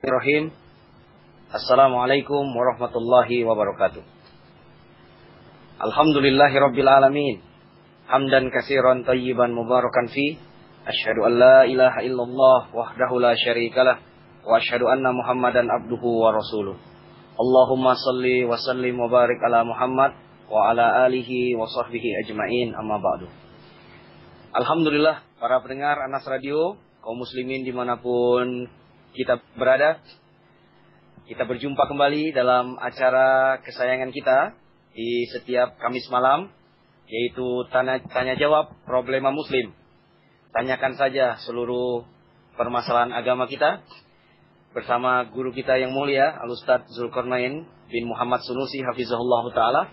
Bismillahirrahmanirrahim. Assalamualaikum warahmatullahi wabarakatuh. Alhamdulillahirabbil alamin. Hamdan katsiran thayyiban mubarakan fi. Asyhadu an la ilaha illallah wahdahu la syarikalah wa asyhadu anna Muhammadan abduhu wa rasuluh. Allahumma shalli wa sallim wa barik ala Muhammad wa ala alihi wa sahbihi ajmain, amma ba'du. Alhamdulillah para pendengar Anas Radio, kaum muslimin dimanapun kita berada, kita berjumpa kembali dalam acara kesayangan kita di setiap Kamis malam, yaitu tanya jawab problema muslim. Tanyakan saja seluruh permasalahan agama kita bersama guru kita yang mulia Al-Ustaz Zulkarnain bin Muhammad Sunusi hafizahullah ta'ala.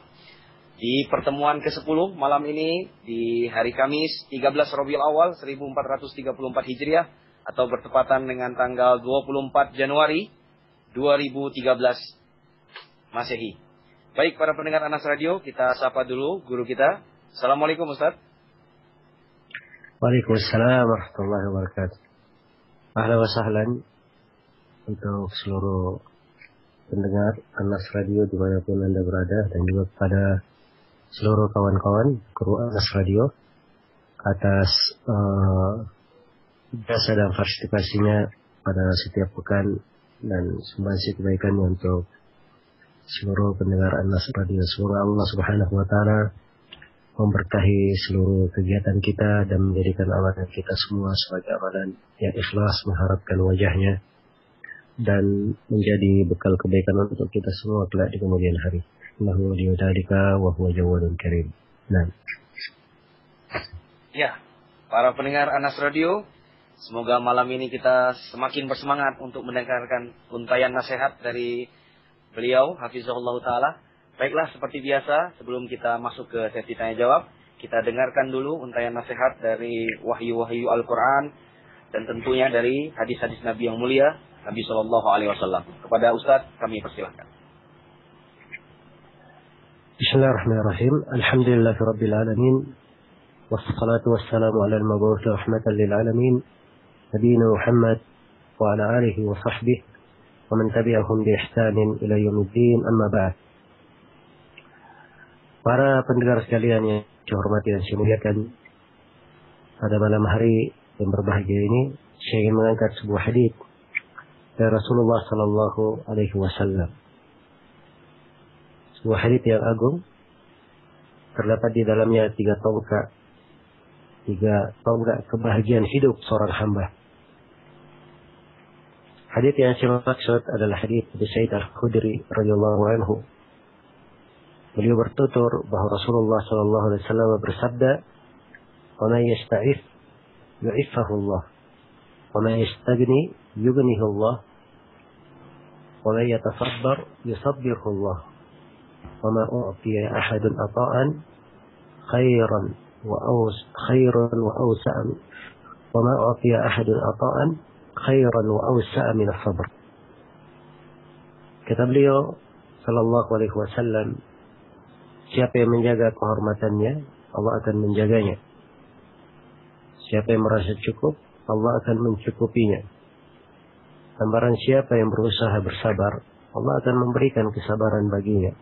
Di pertemuan ke-10 malam ini di hari Kamis 13 Rabiul Awal 1434 Hijriah atau bertepatan dengan tanggal 24 Januari 2013 Masehi. Baik para pendengar Anas Radio, kita sapa dulu guru kita. Assalamualaikum Ustaz. Waalaikumsalam warahmatullahi wabarakatuh. Ahlan wa sahlan untuk seluruh pendengar Anas Radio dimanapun Anda berada, dan juga kepada seluruh kawan-kawan kru Anas Radio atas jasa dan partisipasinya pada setiap pekan dan sumbangsi kebaikannya untuk seluruh pendengar Anas Radio. Semoga Allah Subhanahu wa taala memberkahi seluruh kegiatan kita dan menjadikan amalan kita semua sebagai amalan yang ikhlas mengharapkan wajahnya dan menjadi bekal kebaikan untuk kita semua kelak di kemudian hari. Allahu waliyudzalika wa huwa jawadun karim. Nah. Ya, para pendengar Anas Radio, semoga malam ini kita semakin bersemangat untuk mendengarkan untayan nasihat dari beliau hafizahullah ta'ala. Baiklah, seperti biasa sebelum kita masuk ke sesi tanya jawab, kita dengarkan dulu untayan nasihat dari wahyu-wahyu Al-Quran dan tentunya dari hadis-hadis Nabi yang mulia, Nabi SAW. Kepada Ustaz kami persilahkan. Bismillahirrahmanirrahim. Alhamdulillahirabbil alamin. Wassalatu wassalamu ala al-mab'uts rahmatan lil alamin. Nabiyyina Muhammad wa ala alihi wa sahbihi wa man tabi'ahum bi ihsanin ila yaumiddin, amma ba'd. Para pendengar sekalian yang saya hormati dan saya muliakan, pada malam hari yang berbahagia ini saya ingin mengangkat sebuah hadis dari Rasulullah sallallahu alaihi wasallam. Sebuah hadis yang agung, terdapat di dalamnya tiga tonggak kebahagiaan hidup seorang hamba. Hadis yang saya maksud adalah hadis Abu Sa'id Al-Khudri radhiyallahu anhu. Beliau bertutur bahwa Rasulullah sallallahu alaihi wasallam bersabda, "Wa man yasta'if yu'iffahu Allah, wa man yastaghni yughnihi Allah, wa man yatasabbar yusabbirhu Allah, wa ma u'tiya ahadun ata'an khairan wa awsa'a, wa ma u'tiya ahadun ata'an khairan wa awsa'a min as-sabr." Kata beliau sallallahu alaihi wasallam, siapa yang menjaga kehormatannya, Allah akan menjaganya. Siapa yang merasa cukup, Allah akan mencukupinya. Dan barang siapa yang berusaha bersabar, Allah akan memberikan kesabaran baginya.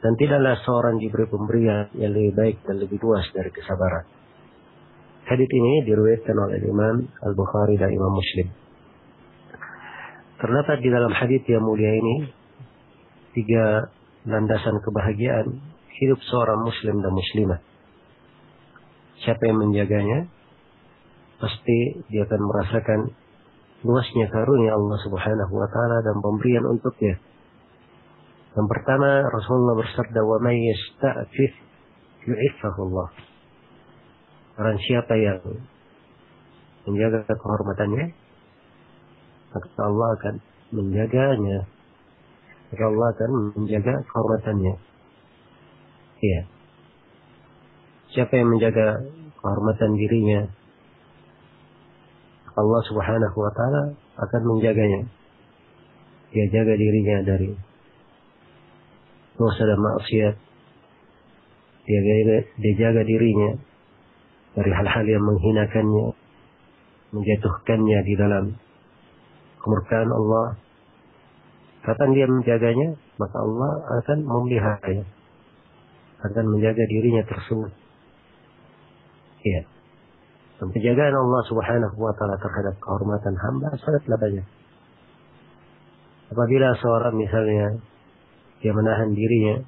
Dan tidaklah seorang diberi pemberian yang lebih baik dan lebih luas dari kesabaran. Hadits ini diriwayatkan oleh Imam Al-Bukhari dan Imam Muslim. Terdapat di dalam hadits yang mulia ini tiga landasan kebahagiaan hidup seorang muslim dan muslimah. Siapa yang menjaganya, pasti dia akan merasakan luasnya karunia Allah Subhanahu wa taala dan pemberian untuknya. Yang pertama, Rasulullah bersabda, "Wa may yasta'fif yu'iffahu Allah." Orang siapa yang menjaga kehormatannya, maka Allah akan menjaganya. Maka Allah akan menjaga kehormatannya. Iya. Siapa yang menjaga kehormatan dirinya, Allah Subhanahu wa taala akan menjaganya. Dia jaga dirinya dari dosa dan maksiat. Dia jaga dirinya dari hal-hal yang menghinakannya, menjatuhkannya di dalam kemurkaan Allah. Kapan dia menjaganya, maka Allah akan memeliharanya, akan menjaga dirinya tersebut. Ya. Dan penjagaan Allah Subhanahu wa taala terhadap kehormatan hamba sangatlah banyak. Apabila seorang misalnya dia menahan dirinya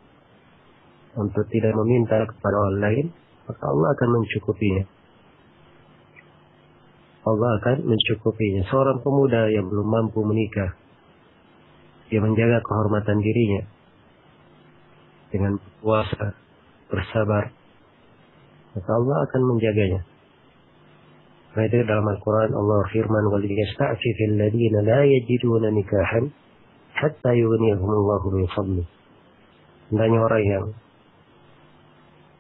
untuk tidak meminta kepada orang lain, maka Allah akan mencukupinya. Allah akan mencukupinya. Seorang pemuda yang belum mampu menikah, dia menjaga kehormatan dirinya dengan puasa, bersabar, maka Allah akan menjaganya. Karena itu dalam Al-Quran Allah firman, وَلِيَسْتَعْفِفِ الَّذِينَ لَا يَجِدُونَ نِكَاحًا حَتَّى يُغْنِيَهُمُ اللَّهُ مِنْ فَضْلِهِ. Hendaknya orang yang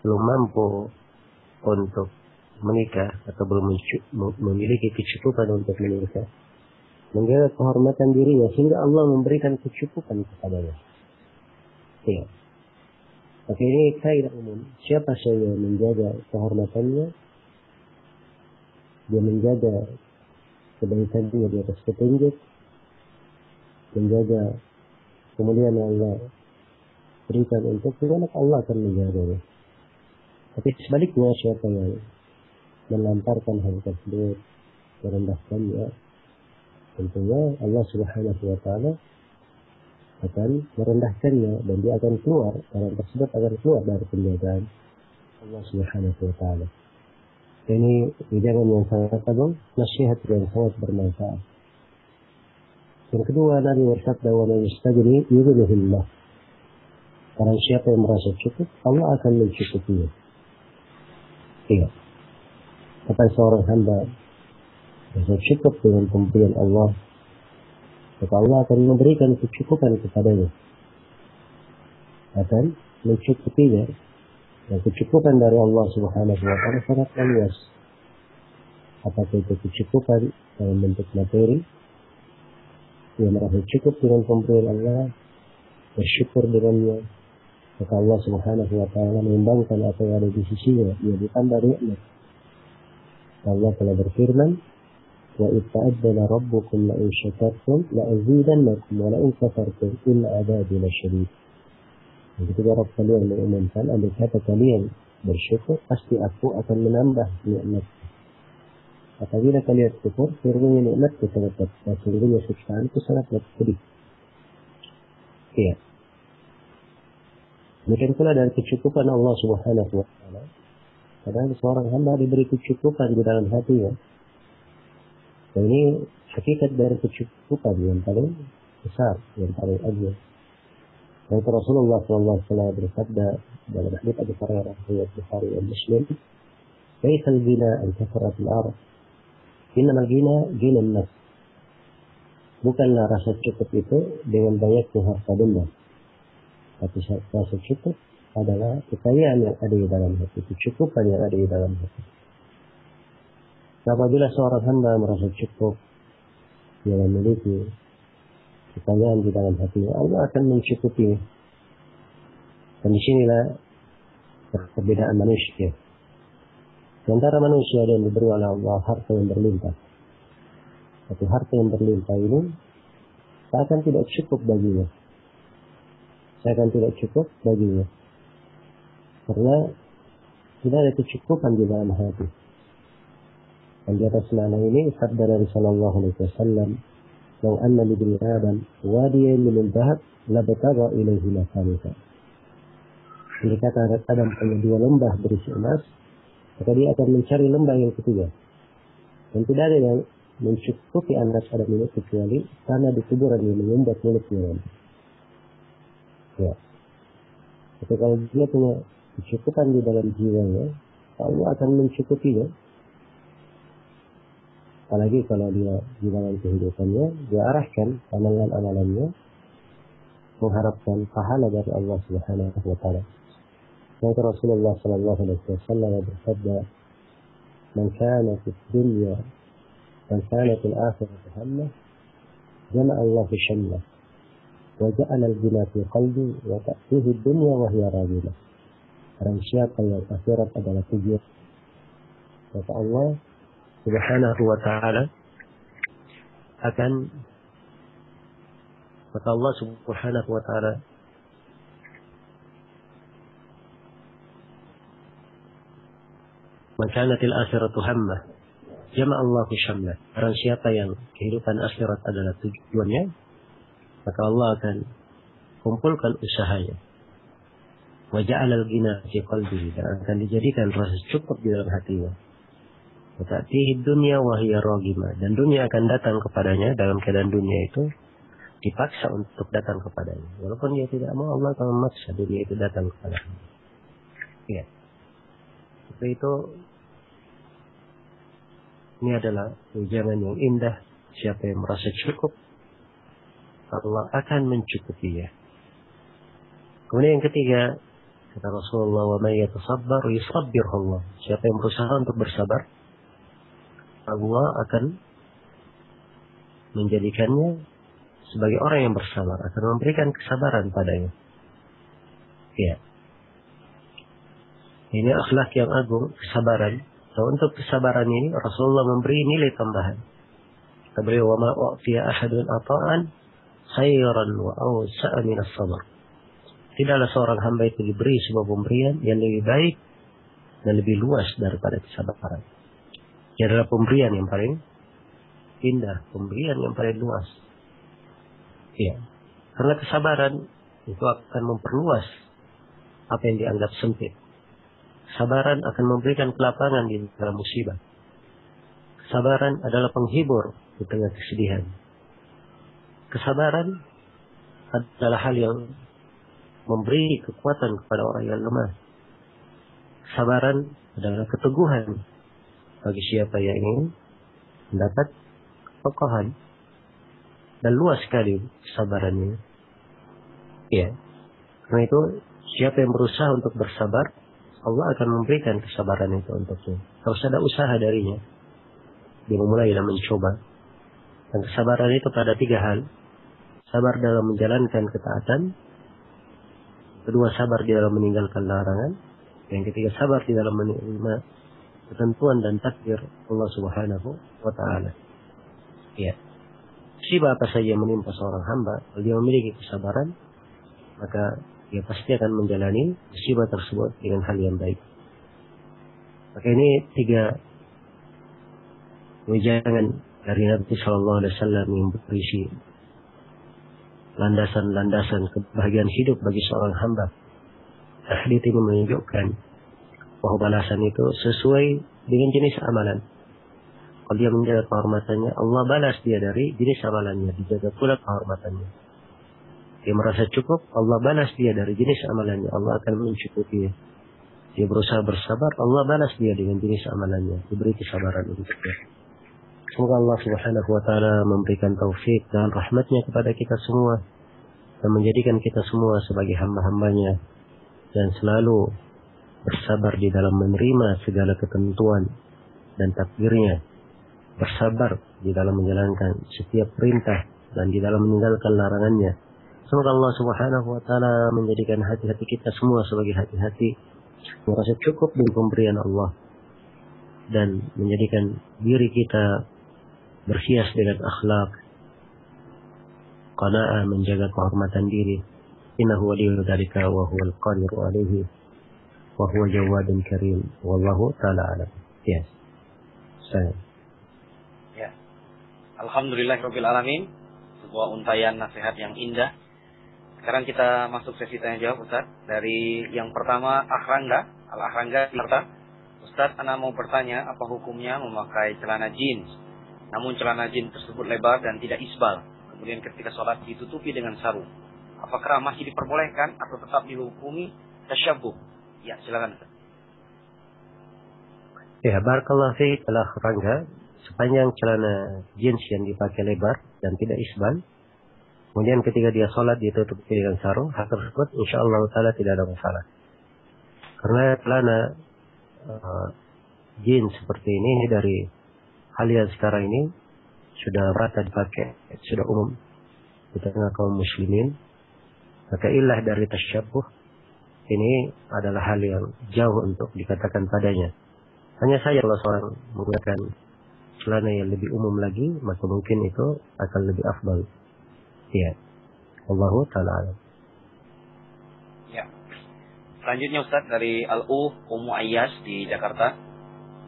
belum mampu untuk menikah atau belum memiliki kecukupan untuk menikah, menjaga kehormatan dirinya sehingga Allah memberikan kecukupan kepadanya. Ya. Tapi ini kaidah umum. Siapa saja menjaga kehormatannya, dia menjaga kebaikannya di atas petunjuk, menjaga kemuliaan Allah berikan untuknya, maka Allah akan menjaganya. Tapi sebaliknya, siapa yang melamparkan hal tersebut, merendahkannya, tentunya Allah Subhanahu wa taala akan merendahkannya dan dia akan keluar, orang tersebut akan keluar dari penjagaan Allah Subhanahu wa taala. Ini jangan yang sangat agung, nasihat yang sangat bermanfaat. Yang kedua, Nabi bersabda, "Wa man yastagni yughnihillah." Barang siapa yang merasa cukup, Allah akan mencukupinya. Iya. Apabila seorang hamba merasa cukup dengan pemberian Allah, maka Allah akan memberikan kecukupan kepadanya, akan mencukupinya. Dan kecukupan dari Allah Subhanahu wa taala sangat luas. Apakah itu kecukupan dalam bentuk materi, dia merasa cukup dengan pemberian Allah, bersyukur dengannya, maka Allah Subhanahu wa taala menimbangkan apa yang ada di sisinya, dia ditambah nikmat. Allah telah berfirman, "Wa itta'adzana rabbukum la in syakartum la azidannakum wa la in kafartum inna 'adzabi lasyadid." Ketika Rabb kalian mengumumkan, andai kata kalian bersyukur, pasti aku akan menambah nikmat. Apabila kalian syukur, sesungguhnya nikmatku sangat besar, sesungguhnya siksaanku sangat pedih. Iya. Demikian pula dari kecukupan Allah Subhanahu wa taala. Kadang seorang hamba diberi kecukupan di dalam hatinya. Dan ini hakikat dari kecukupan yang paling besar, yang paling agung. Dan Rasulullah SAW bersabda dalam hadits Abu Hurairah riwayat Bukhari dan Muslim, "Laisal ghina an kathratil arad, innamal ghina ghinan nafs." Bukanlah rasa cukup itu dengan banyaknya harta benda, tapi rasa cukup adalah kekayaan yang ada di dalam hati, kecukupan yang ada di dalam hati. Apabila seorang hamba merasa cukup, dia memiliki kekayaan di dalam hatinya, Allah akan mencukupinya. Dan disinilah perbedaan manusia. Di antara manusia yang diberi oleh Allah harta yang berlimpah. Tapi harta yang berlimpah ini seakan tidak cukup baginya. Seakan tidak cukup baginya. Karena tidak ada kecukupan di dalam hati. Dan di atas makna ini sabda Nabi sallallahu alaihi wasallam, "Lau anna li bani Adam wadiyan min al-dhahab labtagha ilayhi masalika." Jika kata Adam punya 2 lembah berisi emas, maka dia akan mencari lembah yang ketiga. Dan tidak ada yang mencukupi anak Adam ini kecuali tanah di kuburan yang menyumbat mulutnya. Ya. Tapi kalau dia punya kecukupan di dalam jiwanya, Allah akan mencukupinya. Apalagi kalau dia di dalam kehidupannya, dia arahkan amalan-amalannya mengharapkan pahala dari Allah Subhanahu wa taala. Maka Rasulullah sallallahu alaihi wasallam bersabda, "Man kana fid dunya man kana fil akhirati hammah, jama'a Allahu shamlah, wa ja'ala al-ghina fi qalbi wa ta'tihi ad-dunya wa hiya radiyah." Barang siapa yang akhirat adalah tujuan, maka Allah Subhanahu wa ta'ala akan Maka Allah Subhanahu wa taala man kanatil akhiratu hammah jama'allahu syamlah. Barang siapa yang kehidupan akhirat adalah tujuannya, maka Allah akan kumpulkan usahanya. Wa ja'alal ghina fi qalbihi, dan akan dijadikan rasa cukup di dalam hatinya. Wa ta'tihi dunya wa hiya raghimah, dan dunia akan datang kepadanya dalam keadaan dunia itu dipaksa untuk datang kepadanya. Walaupun dia tidak mau, Allah akan memaksa dunia itu datang kepadanya. Ya. Seperti itu, ini adalah ujian yang indah. Siapa yang merasa cukup, Allah akan mencukupinya. Kemudian yang ketiga, kata Rasulullah, wa may yatasabbar yusabbirhu Allah. Siapa yang berusaha untuk bersabar, Allah akan menjadikannya sebagai orang yang bersabar, akan memberikan kesabaran padanya. Ya. Ini akhlak yang agung, kesabaran. So, untuk kesabaran ini Rasulullah memberi nilai tambahan. Kata beliau, wa ma u'tiya ahadun ata'an khairan wa awsa'a min as-sabr. Tidaklah seorang hamba itu diberi sebuah pemberian yang lebih baik dan lebih luas daripada kesabaran. Ini adalah pemberian yang paling indah, pemberian yang paling luas. Ya. Karena kesabaran itu akan memperluas apa yang dianggap sempit. Kesabaran akan memberikan kelapangan di dalam musibah. Kesabaran adalah penghibur di tengah kesedihan. Kesabaran adalah hal yang memberi kekuatan kepada orang yang lemah. Kesabaran adalah keteguhan bagi siapa yang ingin mendapat kekokohan. Dan luas sekali kesabarannya. Ya. Karena itu, siapa yang berusaha untuk bersabar, Allah akan memberikan kesabaran itu untuknya. Harus ada usaha darinya. Dia memulai dalam mencoba. Dan kesabaran itu pada 3 hal. Sabar dalam menjalankan ketaatan. Kedua, sabar di dalam meninggalkan larangan. Yang ketiga, sabar di dalam menerima ketentuan dan takdir Allah Subhanahu wa ta'ala. Ya. Musibah apa saja yang menimpa seorang hamba, kalau dia memiliki kesabaran, maka dia pasti akan menjalani musibah tersebut dengan hal yang baik. Maka ini 3 wejangan dari Nabi Sallallahu Alaihi Wasallam yang berisi landasan-landasan kebahagiaan hidup bagi seorang hamba. Hadits ini menunjukkan bahwa balasan itu sesuai dengan jenis amalan. Kalau dia menjaga kehormatannya, Allah balas dia dari jenis amalannya, dijaga pula kehormatannya. Dia merasa cukup, Allah balas dia dari jenis amalannya, Allah akan mencukupi. Dia berusaha bersabar, Allah balas dia dengan jenis amalannya, diberi kesabaran untuknya. Semoga Allah Subhanahu wa ta'ala memberikan taufik dan rahmatnya kepada kita semua, dan menjadikan kita semua sebagai hamba-hambanya, dan selalu bersabar di dalam menerima segala ketentuan dan takdirnya, bersabar di dalam menjalankan setiap perintah dan di dalam meninggalkan larangannya. Semoga Allah Subhanahu wa ta'ala menjadikan hati-hati kita semua sebagai hati-hati merasa cukup dengan pemberian Allah, dan menjadikan diri kita berhias dengan akhlak qanaah, menjaga kehormatan diri. Innahu waliyyu dzalika wa huwal qadiru alaihi wa huwa jawadun karim. Wallahu ta'ala alam. Yes. Ya. Alhamdulillahirabbil alamin. Sebuah untayan nasihat yang indah. Sekarang kita masuk sesi tanya jawab, Ustaz. Dari yang pertama, Al-Ahrangga Jakarta. Ustaz, ana mau bertanya, apa hukumnya memakai celana jeans, namun celana jeans tersebut lebar dan tidak isbal, kemudian ketika sholat ditutupi dengan sarung. Apakah masih diperbolehkan atau tetap dihukumi tasyabbuh? Ya, silakan, Ustaz. Ya, barakallahu fiik Al-Ahrangga. Sepanjang celana jeans yang dipakai lebar dan tidak isbal, kemudian ketika dia sholat ditutup dengan sarung, hal tersebut insyaallah ta'ala tidak ada masalah. Karena celana jeans seperti ini dari hal yang sekarang ini sudah rata dipakai, sudah umum di tengah kaum muslimin. Maka ilah dari tasyabbuh ini adalah hal yang jauh untuk dikatakan padanya. Hanya saja kalau seorang menggunakan celana yang lebih umum lagi, maka mungkin itu akan lebih afdal. Ya. Allahu ta'ala alam. Ya. Selanjutnya Ustaz dari Ummu Ayyas di Jakarta.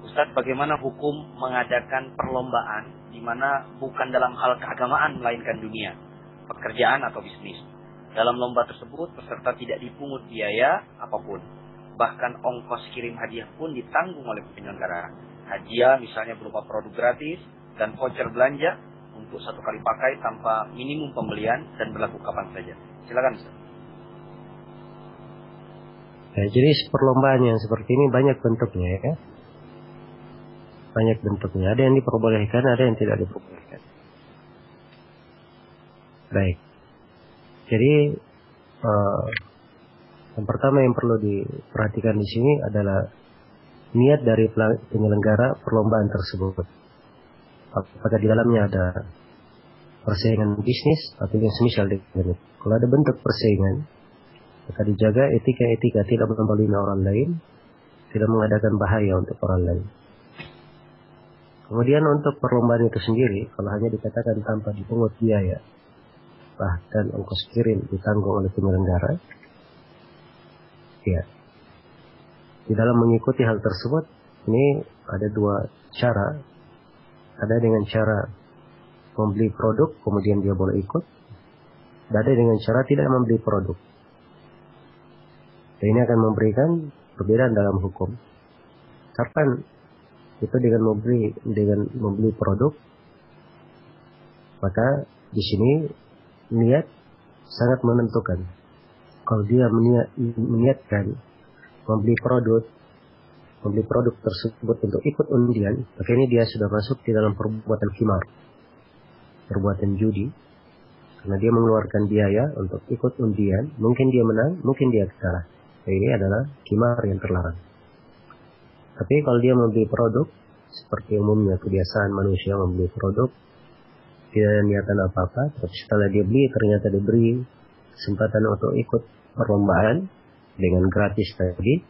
Ustaz, bagaimana hukum mengadakan perlombaan di mana bukan dalam hal keagamaan melainkan dunia, pekerjaan atau bisnis? Dalam lomba tersebut peserta tidak dipungut biaya apapun. Bahkan ongkos kirim hadiah pun ditanggung oleh penyelenggara. Hadiah misalnya berupa produk gratis dan voucher belanja untuk satu kali pakai tanpa minimum pembelian dan berlaku kapan saja. Silakan Ustaz. Ya, jadi perlombaan yang seperti ini banyak bentuknya ya. Banyak bentuknya. Ada yang diperbolehkan, ada yang tidak diperbolehkan. Baik. Jadi yang pertama yang perlu diperhatikan di sini adalah niat dari penyelenggara perlombaan tersebut. Apakah di dalamnya ada persaingan bisnis atau yang semisal dengan itu. Kalau ada bentuk persaingan, maka dijaga etika-etika, tidak menzalimi orang lain, tidak mengadakan bahaya untuk orang lain. Kemudian untuk perlombaan itu sendiri, kalau hanya dikatakan tanpa dipungut biaya, bahkan ongkos kirim ditanggung oleh penyelenggara, ya, di dalam mengikuti hal tersebut, ini ada dua cara. Ada dengan cara membeli produk, kemudian dia boleh ikut. Dan ada dengan cara tidak membeli produk. Dan ini akan memberikan perbedaan dalam hukum. Kapan itu dengan membeli produk, maka di sini niat sangat menentukan. Kalau dia meniatkan membeli produk tersebut untuk ikut undian, maka ini dia sudah masuk di dalam perbuatan khimar, perbuatan judi, karena dia mengeluarkan biaya untuk ikut undian. Mungkin dia menang, mungkin dia kalah. Nah, ini adalah khimar yang terlarang. Tapi kalau dia membeli produk, seperti umumnya kebiasaan manusia membeli produk, tidak ada niatan apa-apa, tapi setelah dia beli ternyata diberi kesempatan untuk ikut perlombaan dengan gratis tadi,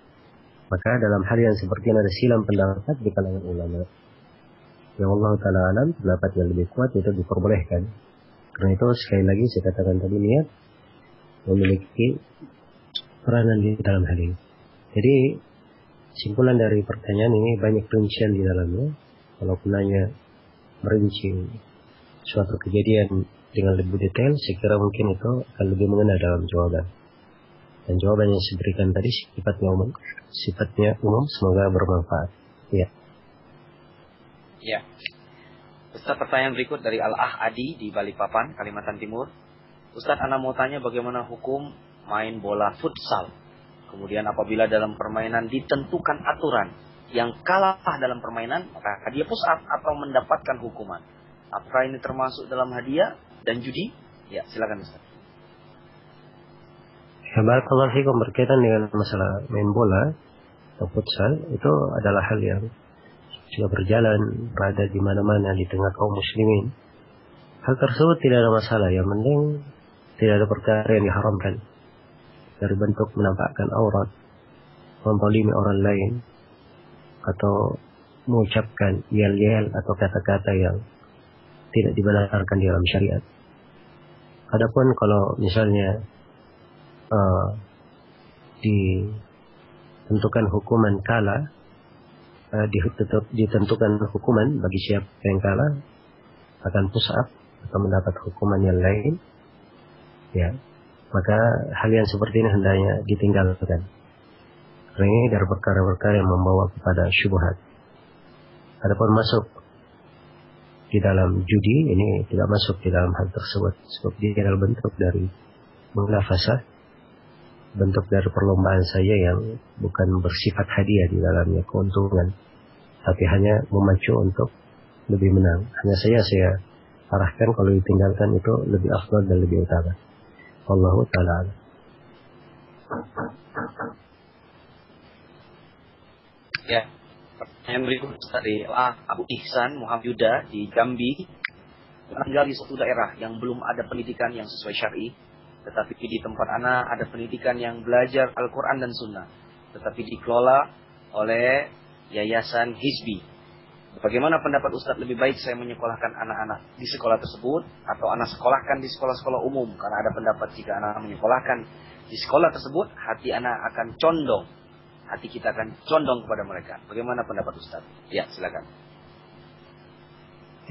maka dalam hal yang seperti ini ada silang pendapat di kalangan ulama. Yang Allah Ta'ala alam, pendapat yang lebih kuat itu diperbolehkan. Karena itu sekali lagi saya katakan tadi, niat memiliki peranan di dalam hal ini. Jadi simpulan dari pertanyaan ini banyak rincian di dalamnya. Kalau hanya merinci suatu kejadian dengan lebih detail, saya kira mungkin itu akan lebih mengena dalam jawaban. Dan jawaban yang saya berikan tadi sifatnya umum, semoga bermanfaat. Ya. Ya. Ustaz, pertanyaan berikut dari Al-Ah Adi di Balikpapan, Kalimantan Timur. Ustaz, ana mau tanya bagaimana hukum main bola futsal. Kemudian apabila dalam permainan ditentukan aturan, yang kalah dalam permainan maka dia push up atau mendapatkan hukuman. Apakah ini termasuk dalam hadiah dan judi? Ya, silakan Ustaz. Ya, barakallahu fikum, berkaitan dengan masalah main bola atau futsal, itu adalah hal yang sudah berjalan, berada di mana-mana di tengah kaum muslimin. Hal tersebut tidak ada masalah, yang penting tidak ada perkara yang diharamkan. Dari bentuk menampakkan aurat, menzalimi orang lain, atau mengucapkan yel-yel atau kata-kata yang tidak dibenarkan di dalam syariat. Adapun kalau misalnya ditentukan hukuman kalah, ditentukan hukuman bagi siapa yang kalah akan push up atau mendapat hukuman yang lain, ya, maka hal yang seperti ini hendaknya ditinggalkan. Karena ini dari perkara-perkara yang membawa kepada syubhat. Adapun masuk di dalam judi, ini tidak masuk di dalam hal tersebut, sebab dia adalah bentuk dari munafasah, bentuk dari perlombaan saja yang bukan bersifat hadiah di dalamnya keuntungan, tapi hanya memacu untuk lebih menang. Hanya saya arahkan kalau ditinggalkan itu lebih afdal dan lebih utama. Wallahu ta'ala. Ya, pertanyaan berikut dari Abu Ihsan Muhammad Yuda di Jambi. Tinggal di suatu daerah yang belum ada pendidikan yang sesuai syar'i, tetapi di tempat ana ada pendidikan yang belajar Al-Quran dan Sunnah, tetapi dikelola oleh Yayasan Hizbi. Bagaimana pendapat Ustadz, lebih baik saya menyekolahkan anak-anak di sekolah tersebut atau anak sekolahkan di sekolah-sekolah umum? Karena ada pendapat jika anak menyekolahkan di sekolah tersebut, hati anak akan condong. Hati kita akan condong kepada mereka. Bagaimana pendapat Ustadz? Ya, silakan.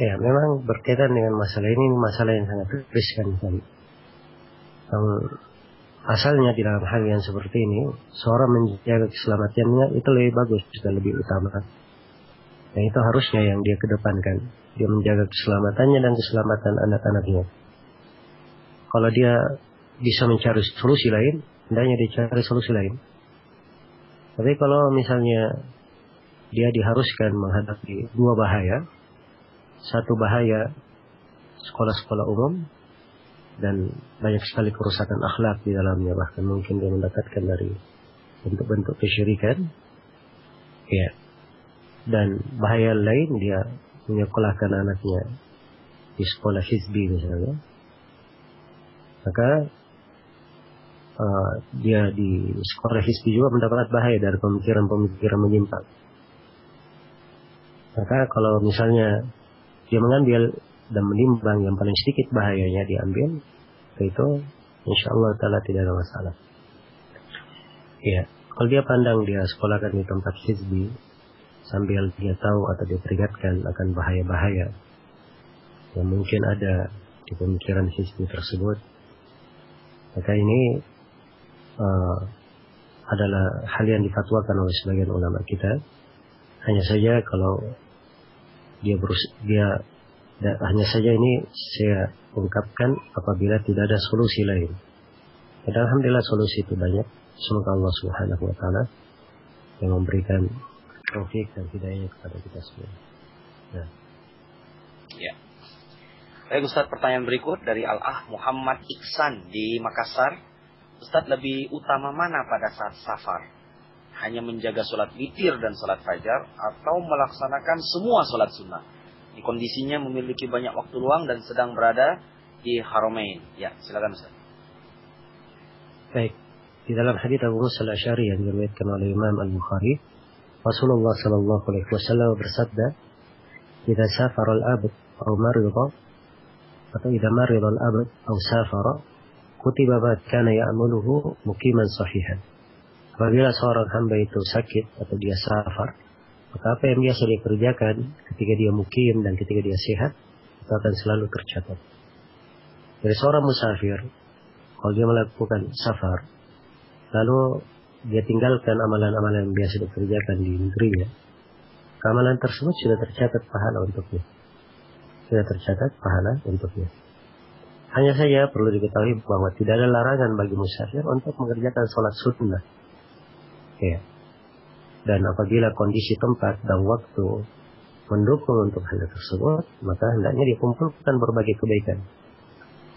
Ya, memang berkaitan dengan masalah ini masalah yang sangat riskan sekali. Asalnya di dalam hal yang seperti ini, seorang menjaga keselamatannya itu lebih bagus dan lebih utama. Dan itu harusnya yang dia kedepankan. Dia menjaga keselamatannya dan keselamatan anak-anaknya. Kalau dia bisa mencari solusi lain, hendaknya dia cari solusi lain. Tapi kalau misalnya dia diharuskan menghadapi dua bahaya. Satu bahaya sekolah-sekolah umum, dan banyak sekali kerusakan akhlak di dalamnya. Bahkan mungkin dia mendapatkan dari bentuk-bentuk kesyirikan. Ya. Dan bahaya lain dia menyekolahkan anaknya di sekolah hizbi misalnya, maka dia di sekolah hizbi juga mendapat bahaya dari pemikiran-pemikiran menyimpang. Maka kalau misalnya dia mengambil dan menimbang yang paling sedikit bahayanya diambil, itu insya Allah ta'ala tidak ada masalah. Ya, kalau dia pandang dia sekolahkan di tempat hizbi, sambil dia tahu atau dia peringatkan akan bahaya-bahaya yang mungkin ada di pemikiran hizbi tersebut, maka ini adalah hal yang difatwakan oleh sebagian ulama kita. Hanya saja kalau hanya saja ini saya ungkapkan apabila tidak ada solusi lain. Dan alhamdulillah solusi itu banyak. Semoga Allah Subhanahu wa taala yang memberikan taufik dan hidayah kepada kita semua. Nah. Ya. Baik Ustaz, pertanyaan berikut dari Al-Ah Muhammad Iksan di Makassar. Ustaz, lebih utama mana pada saat safar? Hanya menjaga sholat witir dan sholat fajar, atau melaksanakan semua sholat sunnah? Di kondisinya memiliki banyak waktu luang dan sedang berada di Haramain. Ya, silakan Ustaz. Baik. Di dalam hadits Abu Musa al-Asy'ari yang diriwayatkan oleh Imam Al-Bukhari, Rasulullah sallallahu alaihi wasallam bersabda, "Jika safara al-abd atau marida, atau jika marida al-abd atau safara, kutiba ma kana ya'maluhu muqiman sahihan." Apabila seorang hamba itu sakit atau dia safar, maka apa yang biasa dia kerjakan ketika dia mukim dan ketika dia sehat, itu akan selalu tercatat. Jadi seorang musafir, kalau dia melakukan safar, lalu dia tinggalkan amalan-amalan yang biasa dikerjakan di negerinya, amalan tersebut sudah tercatat pahala untuknya. Sudah tercatat pahala untuknya. Hanya saja perlu diketahui bahwa tidak ada larangan bagi musafir untuk mengerjakan sholat sunnah. Ya. Dan apabila kondisi tempat dan waktu mendukung untuk hal tersebut, maka hendaknya dikumpulkan berbagai kebaikan.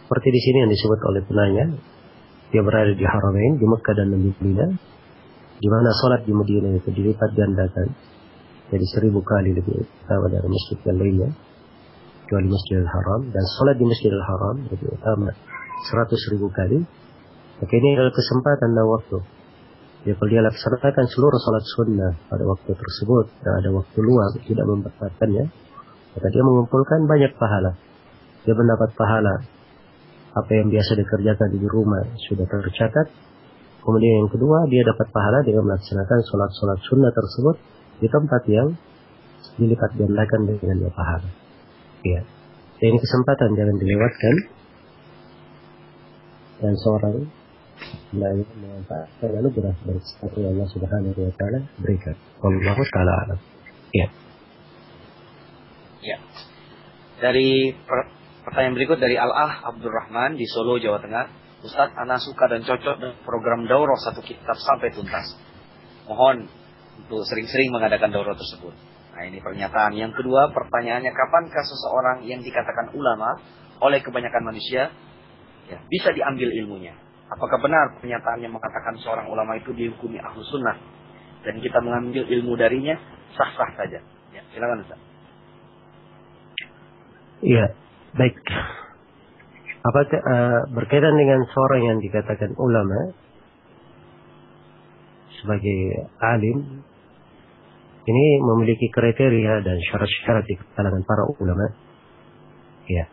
Seperti di sini yang disebut oleh penanya, dia berada di Haramain, di Mekah dan di Madinah, di mana sholat di Madinah itu dilipat gandakan jadi 1000 kali lebih utama dari masjid yang lainnya, kecuali Masjidil Haram, dan sholat di Masjidil Haram lebih utama 100.000 kali. Maka ini adalah kesempatan dan waktu. Ya, kalau dia laksanakan seluruh sholat sunnah pada waktu tersebut dan ada waktu luang tidak membatalkannya, maka dia mengumpulkan banyak pahala. Dia mendapat pahala apa yang biasa dikerjakan di rumah sudah tercatat. Kemudian yang kedua, dia dapat pahala dengan melaksanakan sholat-sholat sunnah tersebut di tempat yang dilipat gandakan dengan pahala. Ya, ini kesempatan jangan dilewatkan, dan seorang memanfaatkan anugerah dari Allah Subhanahu wa taala berikan. Wallahu taala alam. Ya. Ya. Dari pertanyaan berikut dari Al-Ah Abdurrahman di Solo, Jawa Tengah. Ustaz, ana suka dan cocok dengan program daurah satu kitab sampai tuntas. Mohon untuk sering-sering mengadakan daurah tersebut. Nah, ini pernyataan. Yang kedua, pertanyaannya, kapankah seseorang yang dikatakan ulama oleh kebanyakan manusia ya, bisa diambil ilmunya? Apakah benar pernyataan yang mengatakan seorang ulama itu dihukumi ahlu sunnah dan kita mengambil ilmu darinya sah-sah saja? Ya, silakan Ustaz. Iya, baik. Apakah berkaitan dengan seorang yang dikatakan ulama sebagai alim, ini memiliki kriteria dan syarat-syarat di kalangan para ulama. Ya.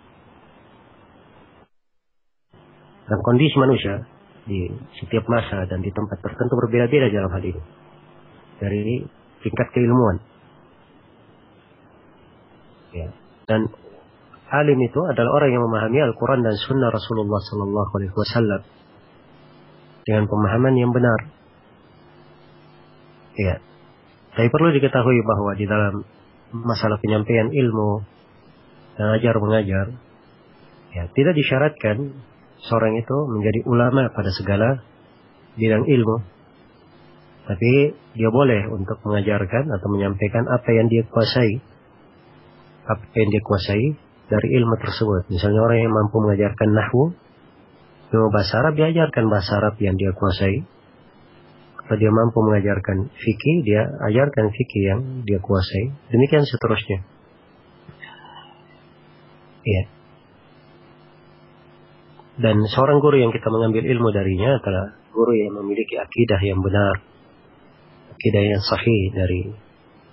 Dan kondisi manusia di setiap masa dan di tempat tertentu berbeda-beda dalam hal ini. Dari tingkat keilmuan. Ya. Dan alim itu adalah orang yang memahami Al-Quran dan Sunnah Rasulullah Sallallahu Alaihi Wasallam dengan pemahaman yang benar. Ya. Tapi perlu diketahui bahwa di dalam masalah penyampaian ilmu dan ajar mengajar, ya, tidak disyaratkan seorang itu menjadi ulama pada segala bidang ilmu. Tapi dia boleh untuk mengajarkan atau menyampaikan apa yang dia kuasai. Apa yang dia kuasai dari ilmu tersebut. Misalnya orang yang mampu mengajarkan nahwu, ilmu bahasa Arab, dia ajarkan bahasa Arab yang dia kuasai. Kalau dia mampu mengajarkan fikih, dia ajarkan fikih yang dia kuasai. Demikian seterusnya. Iya. Dan seorang guru yang kita mengambil ilmu darinya adalah guru yang memiliki akidah yang benar, akidah yang sahih dari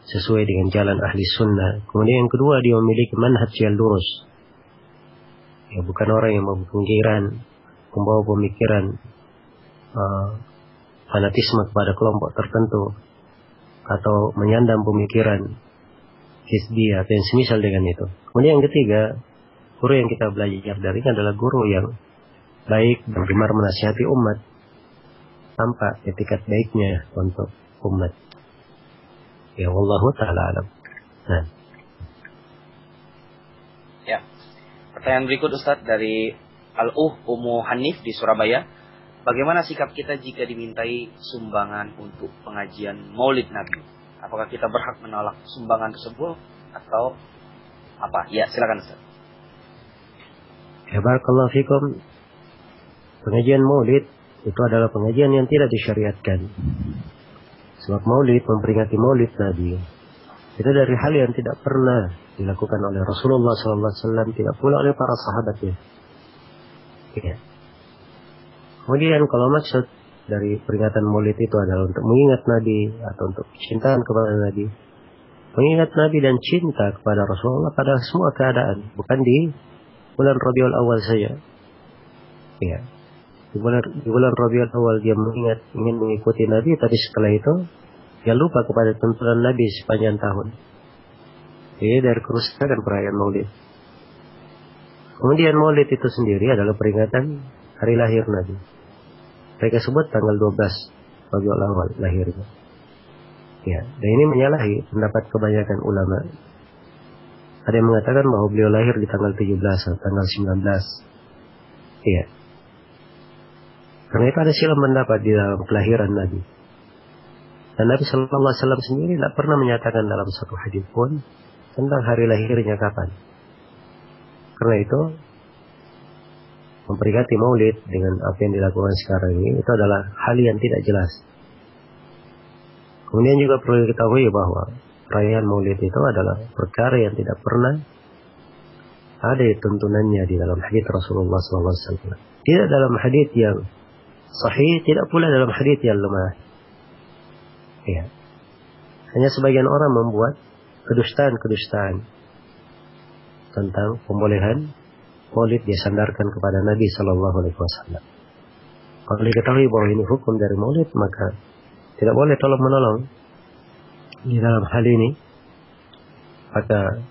sesuai dengan jalan ahli sunnah. Kemudian yang kedua, dia memiliki manhaj yang lurus. Ya, bukan orang yang membawa pemikiran fanatisme kepada kelompok tertentu atau menyandang pemikiran hizbiyah atau yang semisal dengan itu. Kemudian yang ketiga, guru yang kita belajar darinya adalah guru yang baik dan gemar menasihati umat tanpa etikat baiknya untuk umat. Ya, wallahu ta'ala alam. Nah. Ya. Pertanyaan berikut Ustaz dari Ummu Hanif di Surabaya. Bagaimana sikap kita jika dimintai sumbangan untuk pengajian Maulid Nabi? Apakah kita berhak menolak sumbangan tersebut atau apa? Ya, silakan Ustaz. Ya, barakallahu fikum. Pengajian Maulid itu adalah pengajian yang tidak disyariatkan. Sebab Maulid, memperingati Maulid Nabi, itu dari hal yang tidak pernah dilakukan oleh Rasulullah SAW, tidak pula oleh para sahabatnya. Ya. Kemudian kalau maksud dari peringatan Maulid itu adalah untuk mengingat Nabi atau untuk cintaan kepada Nabi, mengingat Nabi dan cinta kepada Rasulullah pada semua keadaan, bukan di bulan Rabiul Awal saja. Ya. Di bulan Rabiul Awal dia ingin mengikuti Nabi, tapi setelah itu dia lupa kepada tuntunan Nabi sepanjang tahun. Ini dari kerusakan perayaan Maulid. Kemudian Maulid itu sendiri adalah peringatan hari lahir Nabi. Mereka sebut tanggal 12 Rabiul Awal lahirnya. Ya, dan ini menyalahi pendapat kebanyakan ulama. Ada yang mengatakan bahwa beliau lahir di tanggal 17 atau tanggal 19. Iya. Karena itu ada silang pendapat di dalam kelahiran Nabi. Dan Nabi Sallallahu Alaihi Wasallam sendiri tidak pernah menyatakan dalam satu hadis pun tentang hari lahirnya kapan. Karena itu memperingati Maulid dengan apa yang dilakukan sekarang ini itu adalah hal yang tidak jelas. Kemudian juga perlu diketahui bahwa perayaan Maulid itu adalah perkara yang tidak pernah ada tuntunannya di dalam hadis Rasulullah SAW. Tidak dalam hadis yang sahih, tidak pula dalam hadis yang lemah. Ya. Hanya sebagian orang membuat kedustaan-kedustaan tentang pembolehan Maulid dia sandarkan kepada Nabi Sallallahu Alaihi Wasallam. Kalau diketahui bahwa ini hukum dari Maulid, maka tidak boleh tolong menolong di dalam hal ini. Maka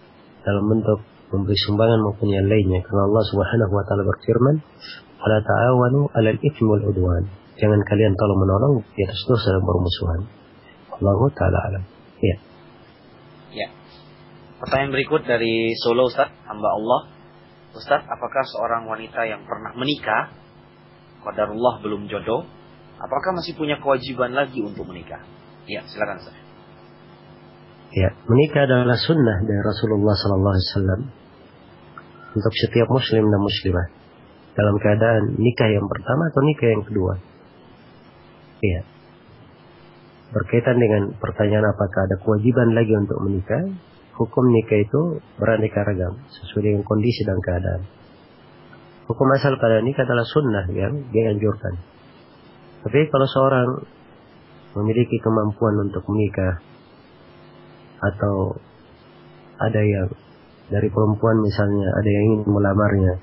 dalam bentuk memberi sumbangan maupun yang lainnya. Karena Allah Subhanahu Wa Taala berfirman, "Wala ta'awanu 'alal itsmi wal 'udwan." Jangan kalian tolong menolong di atas dosa dan permusuhan. Allahu Ta'ala alam. Ya. Ya. Pertanyaan berikut dari Solo Ustaz, hamba Allah. Ustaz, apakah seorang wanita yang pernah menikah, qadarullah belum jodoh, apakah masih punya kewajiban lagi untuk menikah? Ya, silakan Ustaz. Ya, menikah adalah sunnah dari Rasulullah SAW untuk setiap muslim dan muslimah dalam keadaan nikah yang pertama atau nikah yang kedua. Ya. Berkaitan dengan pertanyaan apakah ada kewajiban lagi untuk menikah, hukum nikah itu beraneka ragam sesuai dengan kondisi dan keadaan. Hukum asal pada nikah adalah sunnah yang dianjurkan. Tapi kalau seorang memiliki kemampuan untuk menikah atau ada yang dari perempuan misalnya, ada yang ingin melamarnya.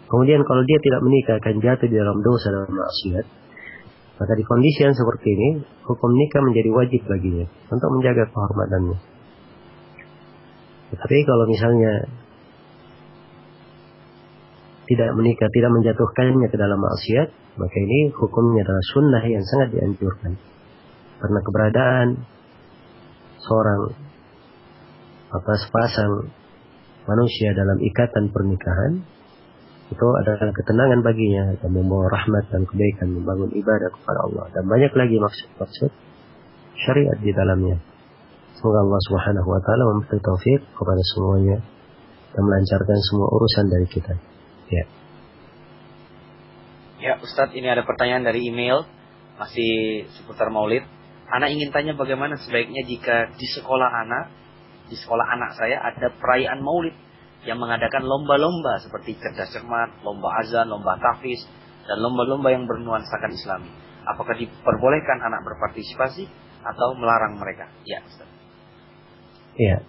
Kemudian kalau dia tidak menikah akan jatuh di dalam dosa dan maksiat. Maka di kondisi yang seperti ini, hukum nikah menjadi wajib baginya untuk menjaga kehormatannya. Tetapi kalau misalnya tidak menikah, tidak menjatuhkannya ke dalam maksiat, maka ini hukumnya adalah sunnah yang sangat dianjurkan. Karena keberadaan seorang sepasang manusia dalam ikatan pernikahan itu adalah ketenangan baginya dan membawa rahmat dan kebaikan, membangun ibadah kepada Allah dan banyak lagi maksud-maksud syariat di dalamnya. Semoga Allah Subhanahu wa taala memberi taufik kepada semuanya dan melancarkan semua urusan dari kita. Ya. Ya, Ustadz, ini ada pertanyaan dari email masih seputar Maulid. Ana ingin tanya bagaimana sebaiknya jika di sekolah anak saya ada perayaan Maulid yang mengadakan lomba-lomba seperti cerdas cermat, lomba azan, lomba tahfiz, dan lomba-lomba yang bernuansakan Islami. Apakah diperbolehkan anak berpartisipasi atau melarang mereka? Ya, Ustaz. Ya.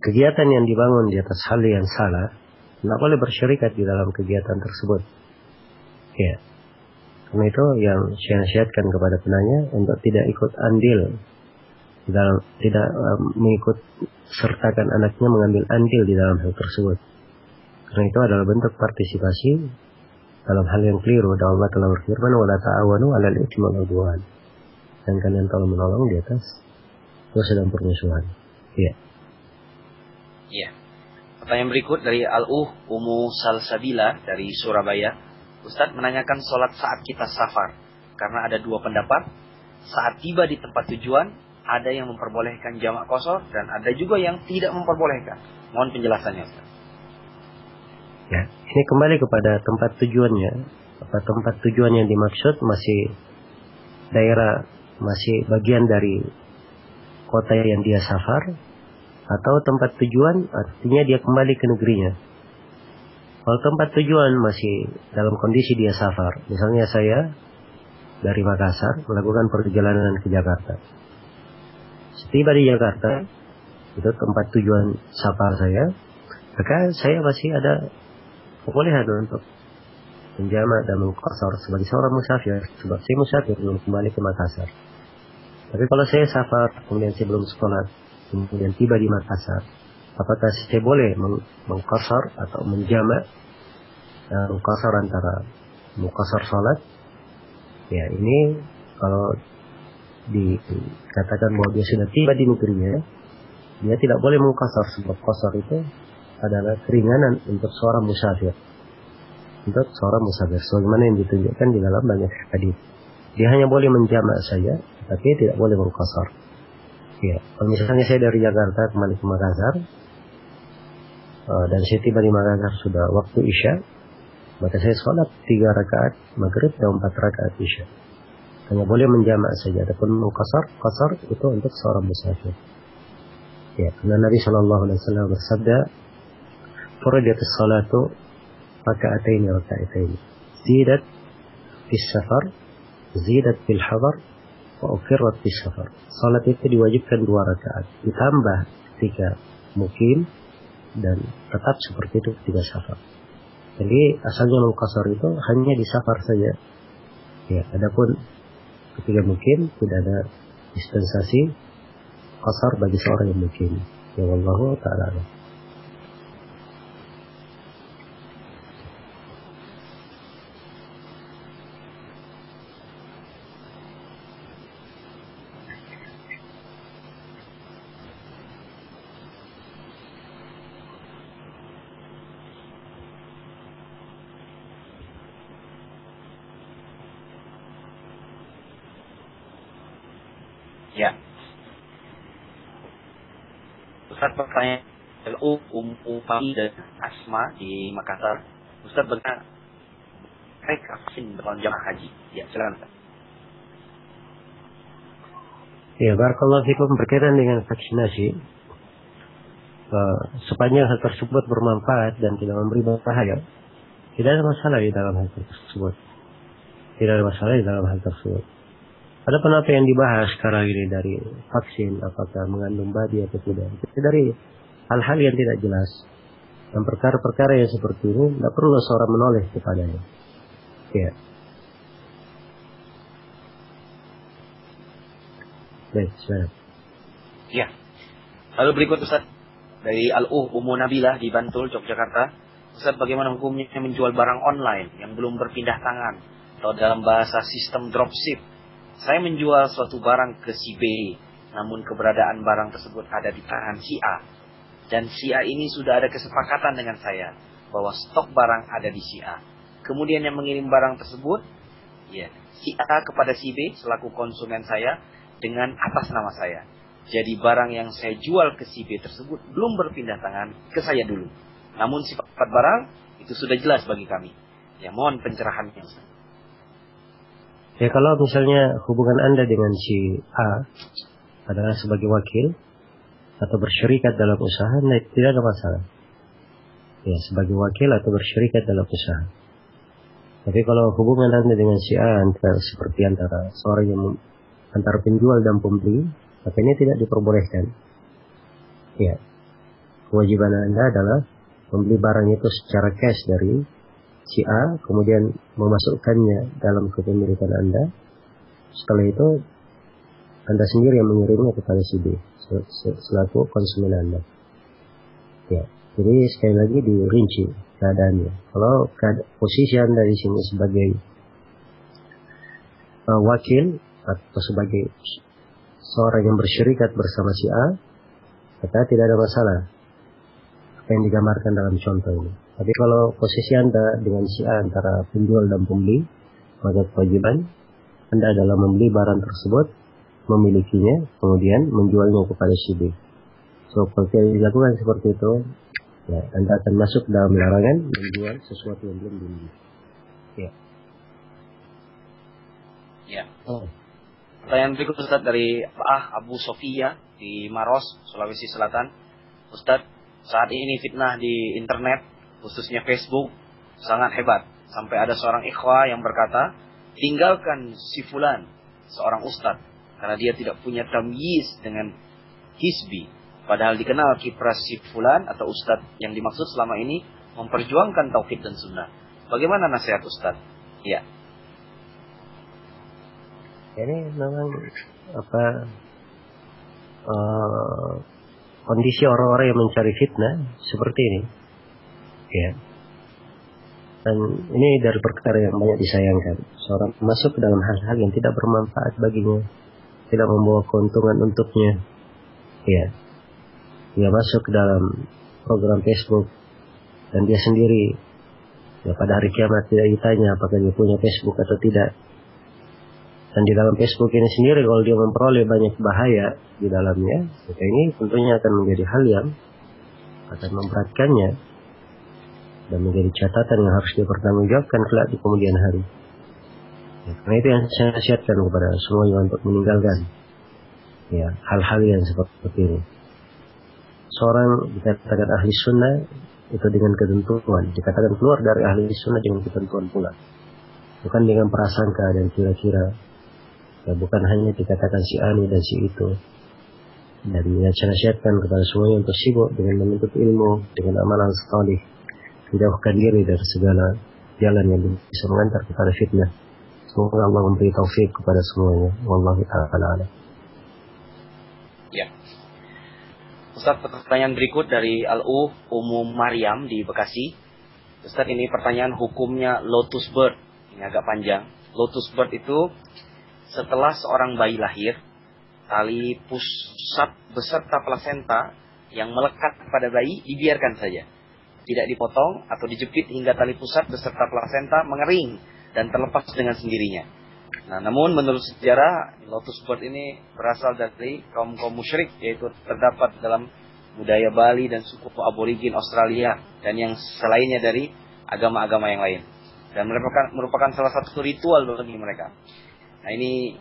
Kegiatan yang dibangun di atas hal yang salah, tidak boleh bersyarikat di dalam kegiatan tersebut. Ya. Karena itu yang saya nasihatkan kepada penanya untuk tidak ikut andil dalam, tidak mengikut sertakan anaknya mengambil andil di dalam hal tersebut. Karena itu adalah bentuk partisipasi dalam hal yang keliru. Dan Allah telah berfirman, "Wala ta'awanu 'alal itsmi wal 'udwan." Dan kalian tolong menolong di atas dosa dan permusuhan. Iya. Iya. Pertanyaan berikut dari Umu Salsabila dari Surabaya. Ustadz menanyakan sholat saat kita safar. Karena ada dua pendapat. Saat tiba di tempat tujuan, ada yang memperbolehkan jamak qashar dan ada juga yang tidak memperbolehkan. Mohon penjelasannya, Ustaz. Ya, ini kembali kepada tempat tujuannya. Apa tempat tujuan yang dimaksud masih daerah, masih bagian dari kota yang dia safar, atau tempat tujuan artinya dia kembali ke negerinya. Kalau tempat tujuan masih dalam kondisi dia safar, misalnya saya dari Makassar melakukan perjalanan ke Jakarta. Setiba di Jakarta, itu tempat tujuan safar saya, maka saya masih ada kebolehan untuk menjamak dan mengqashar sebagai seorang musafir, sebab saya musafir belum kembali ke Makassar. Tapi kalau saya safar, kemudian saya belum sekolah, kemudian tiba di Makassar, apakah saya boleh mengqashar atau menjamak mengqashar antara mengqashar salat? Ya, ini kalau dikatakan bahwa dia sudah tiba di negerinya, dia tidak boleh mengqashar, sebab qashar itu adalah keringanan untuk seorang musafir. Untuk seorang musafir, sebagaimana yang ditunjukkan di dalam banyak hadis. Dia hanya boleh menjamak saja, tapi tidak boleh mengqashar. Ya, kalau misalnya saya dari Jakarta kembali ke Makassar, dan saya tiba di Makassar sudah waktu Isya, maka saya sholat 3 rakaat maghrib dan 4 rakaat Isya. Hanya boleh menjamak saja. Adapun qashar itu untuk seorang musafir. Ya, karena Nabi SAW bersabda, "Furidatis salatu raka'ataini raka'ataini. Zidat fis safar, zidat fil hadar, wa uqirrat fis safar." Salat itu diwajibkan 2 rakaat, ditambah ketika mukim dan tetap seperti itu ketika safar. Jadi asalnya mengqashar itu hanya di safar saja. Ya, adapun ketika mukim tidak ada dispensasi qashar bagi seorang yang mukim. Ya, wallahu ta'ala. Ya. Ustaz pertanyaan Fahmi dan Asma di Makassar. Ustaz bagaimana vaksin dalam jamaah haji? Ya, silakan Ustaz. Ya, barakallahu fikum. Berkaitan dengan vaksinasi, sepanjang hal tersebut bermanfaat dan tidak memberi bahaya, tidak ada masalah di dalam hal tersebut. Tidak ada masalah di dalam hal tersebut. Adapun apa yang dibahas sekarang ini dari vaksin, apakah mengandung babi atau tidak, itu dari hal-hal yang tidak jelas. Dan perkara-perkara yang seperti ini tidak perlu seorang menoleh kepadanya. Ya. Baik, silakan. Ya. Lalu berikut Ustaz dari Al-Ummu Nabilah di Bantul, Yogyakarta. Ustaz, bagaimana hukumnya menjual barang online yang belum berpindah tangan atau dalam bahasa sistem dropship? Saya menjual suatu barang ke si B, namun keberadaan barang tersebut ada di tangan si A. Dan si A ini sudah ada kesepakatan dengan saya bahwa stok barang ada di si A. Kemudian yang mengirim barang tersebut, ya, si A kepada si B selaku konsumen saya dengan atas nama saya. Jadi barang yang saya jual ke si B tersebut belum berpindah tangan ke saya dulu. Namun sifat barang itu sudah jelas bagi kami. Ya, mohon pencerahannya, Ustaz. Ya, kalau misalnya hubungan Anda dengan si A adalah sebagai wakil atau bersyarikat dalam usaha, nah, tidak ada masalah. Ya, sebagai wakil atau bersyarikat dalam usaha. Tapi kalau hubungan Anda dengan si A seperti antara seorang yang antara penjual dan pembeli, maka ini tidak diperbolehkan. Ya, kewajiban Anda adalah membeli barang itu secara cash dari si A, kemudian memasukkannya dalam kepemilikan Anda. Setelah itu Anda sendiri yang mengirimnya kepada si B selaku konsumen Anda. Ya, jadi sekali lagi dirinci keadaannya. Kalau posisi Anda di sini sebagai wakil atau sebagai seorang yang bersyarikat bersama si A, maka tidak ada masalah apa yang digambarkan dalam contoh ini. Tapi kalau posisi Anda dengan si A antara penjual dan pembeli, maka kewajiban Anda adalah membeli barang tersebut, memilikinya, kemudian menjualnya kepada si B. So, kalau tidak dilakukan seperti itu, ya, Anda akan masuk dalam larangan menjual sesuatu yang belum dimiliki. Ya. Ya. Pertanyaan berikut Ustaz dari Abu Sofia di Maros, Sulawesi Selatan. Ustaz, saat ini fitnah di internet, khususnya Facebook, sangat hebat. Sampai ada seorang ikhwah yang berkata, tinggalkan si fulan, seorang ustadz, karena dia tidak punya tamyiz dengan hizbi. Padahal dikenal kiprah si fulan atau ustadz yang dimaksud selama ini memperjuangkan tauhid dan sunnah. Bagaimana nasihat ustadz? Ya. Ini memang kondisi orang-orang yang mencari fitnah seperti ini. Ya. Dan ini dari perkara yang banyak disayangkan. Seorang masuk ke dalam hal-hal yang tidak bermanfaat baginya, tidak membawa keuntungan untuknya. Ya. Dia masuk ke dalam program Facebook dan dia sendiri, ya, pada hari kiamat tidak ditanya apakah dia punya Facebook atau tidak. Dan di dalam Facebook ini sendiri, kalau dia memperoleh banyak bahaya di dalamnya, maka ini tentunya akan menjadi hal yang akan memberatkannya dan menjadi catatan yang harus dipertanggungjawabkan kelak di kemudian hari. Ya, karena itu yang saya nasihatkan kepada semuanya untuk meninggalkan, ya, hal-hal yang seperti ini. Seorang dikatakan ahli sunnah itu dengan ketentuan, dikatakan keluar dari ahli sunnah dengan ketentuan pula, bukan dengan prasangka dan kira-kira. Ya, bukan hanya dikatakan si ani dan si itu. Dan saya nasihatkan kepada semuanya untuk sibuk dengan menuntut ilmu, dengan amalan salih, dijauhkan diri dari segala jalan yang bisa mengantar kepada fitnah. Semoga Allah memberi taufik kepada semuanya. Wallahu ta'ala. Ya. Ustaz, pertanyaan berikut dari Al-Ummu Maryam di Bekasi. Ustaz, ini pertanyaan hukumnya lotus bird. Ini agak panjang. Lotus bird itu setelah seorang bayi lahir, tali pusat beserta plasenta yang melekat pada bayi dibiarkan saja. Tidak dipotong atau dijepit hingga tali pusat beserta plasenta mengering dan terlepas dengan sendirinya. Nah, namun menurut sejarah, lotus bird ini berasal dari kaum-kaum musyrik, yaitu terdapat dalam budaya Bali dan suku aborigin Australia dan yang selainnya dari agama-agama yang lain. Dan merupakan salah satu ritual bagi mereka. Nah, ini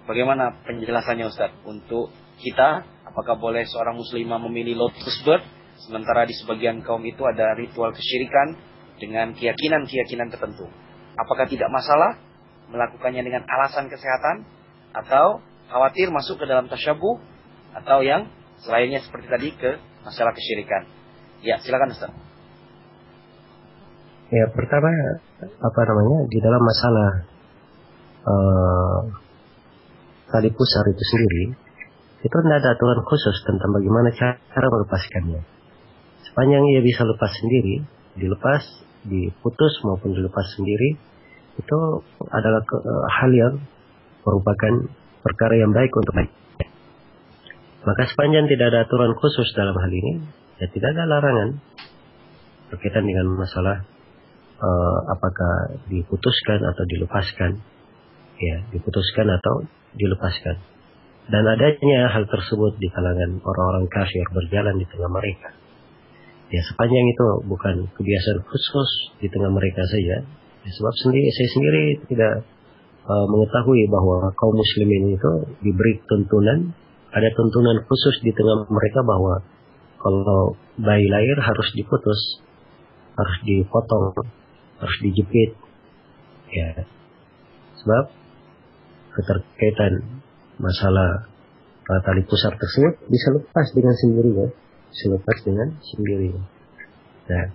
bagaimana penjelasannya Ustaz untuk kita? Apakah boleh seorang muslimah memilih lotus bird, sementara di sebagian kaum itu ada ritual kesyirikan dengan keyakinan-keyakinan tertentu? Apakah tidak masalah melakukannya dengan alasan kesehatan atau khawatir masuk ke dalam tasyabuh, atau yang selainnya seperti tadi ke masalah kesyirikan. Ya, silakan Ustaz. Ya, pertama di dalam masalah tali pusar itu sendiri, itu tidak ada aturan khusus tentang bagaimana cara melepaskannya. Sepanjang ia bisa lepas sendiri, dilepas, diputus maupun dilepas sendiri, itu adalah hal yang merupakan perkara yang baik untuk baik. Maka sepanjang tidak ada aturan khusus dalam hal ini, ya tidak ada larangan berkaitan dengan masalah apakah diputuskan atau dilepaskan. Ya, diputuskan atau dilepaskan. Dan adanya hal tersebut di kalangan orang-orang kafir berjalan di tengah mereka. Ya, sepanjang itu bukan kebiasaan khusus di tengah mereka saja. Ya, sebab saya sendiri tidak mengetahui bahwa kaum muslimin itu diberi tuntunan, ada tuntunan khusus di tengah mereka bahwa kalau bayi lahir harus diputus, harus dipotong, harus dijepit. Ya, sebab keterkaitan masalah tali pusar tersebut bisa lepas dengan sendirinya, Nah,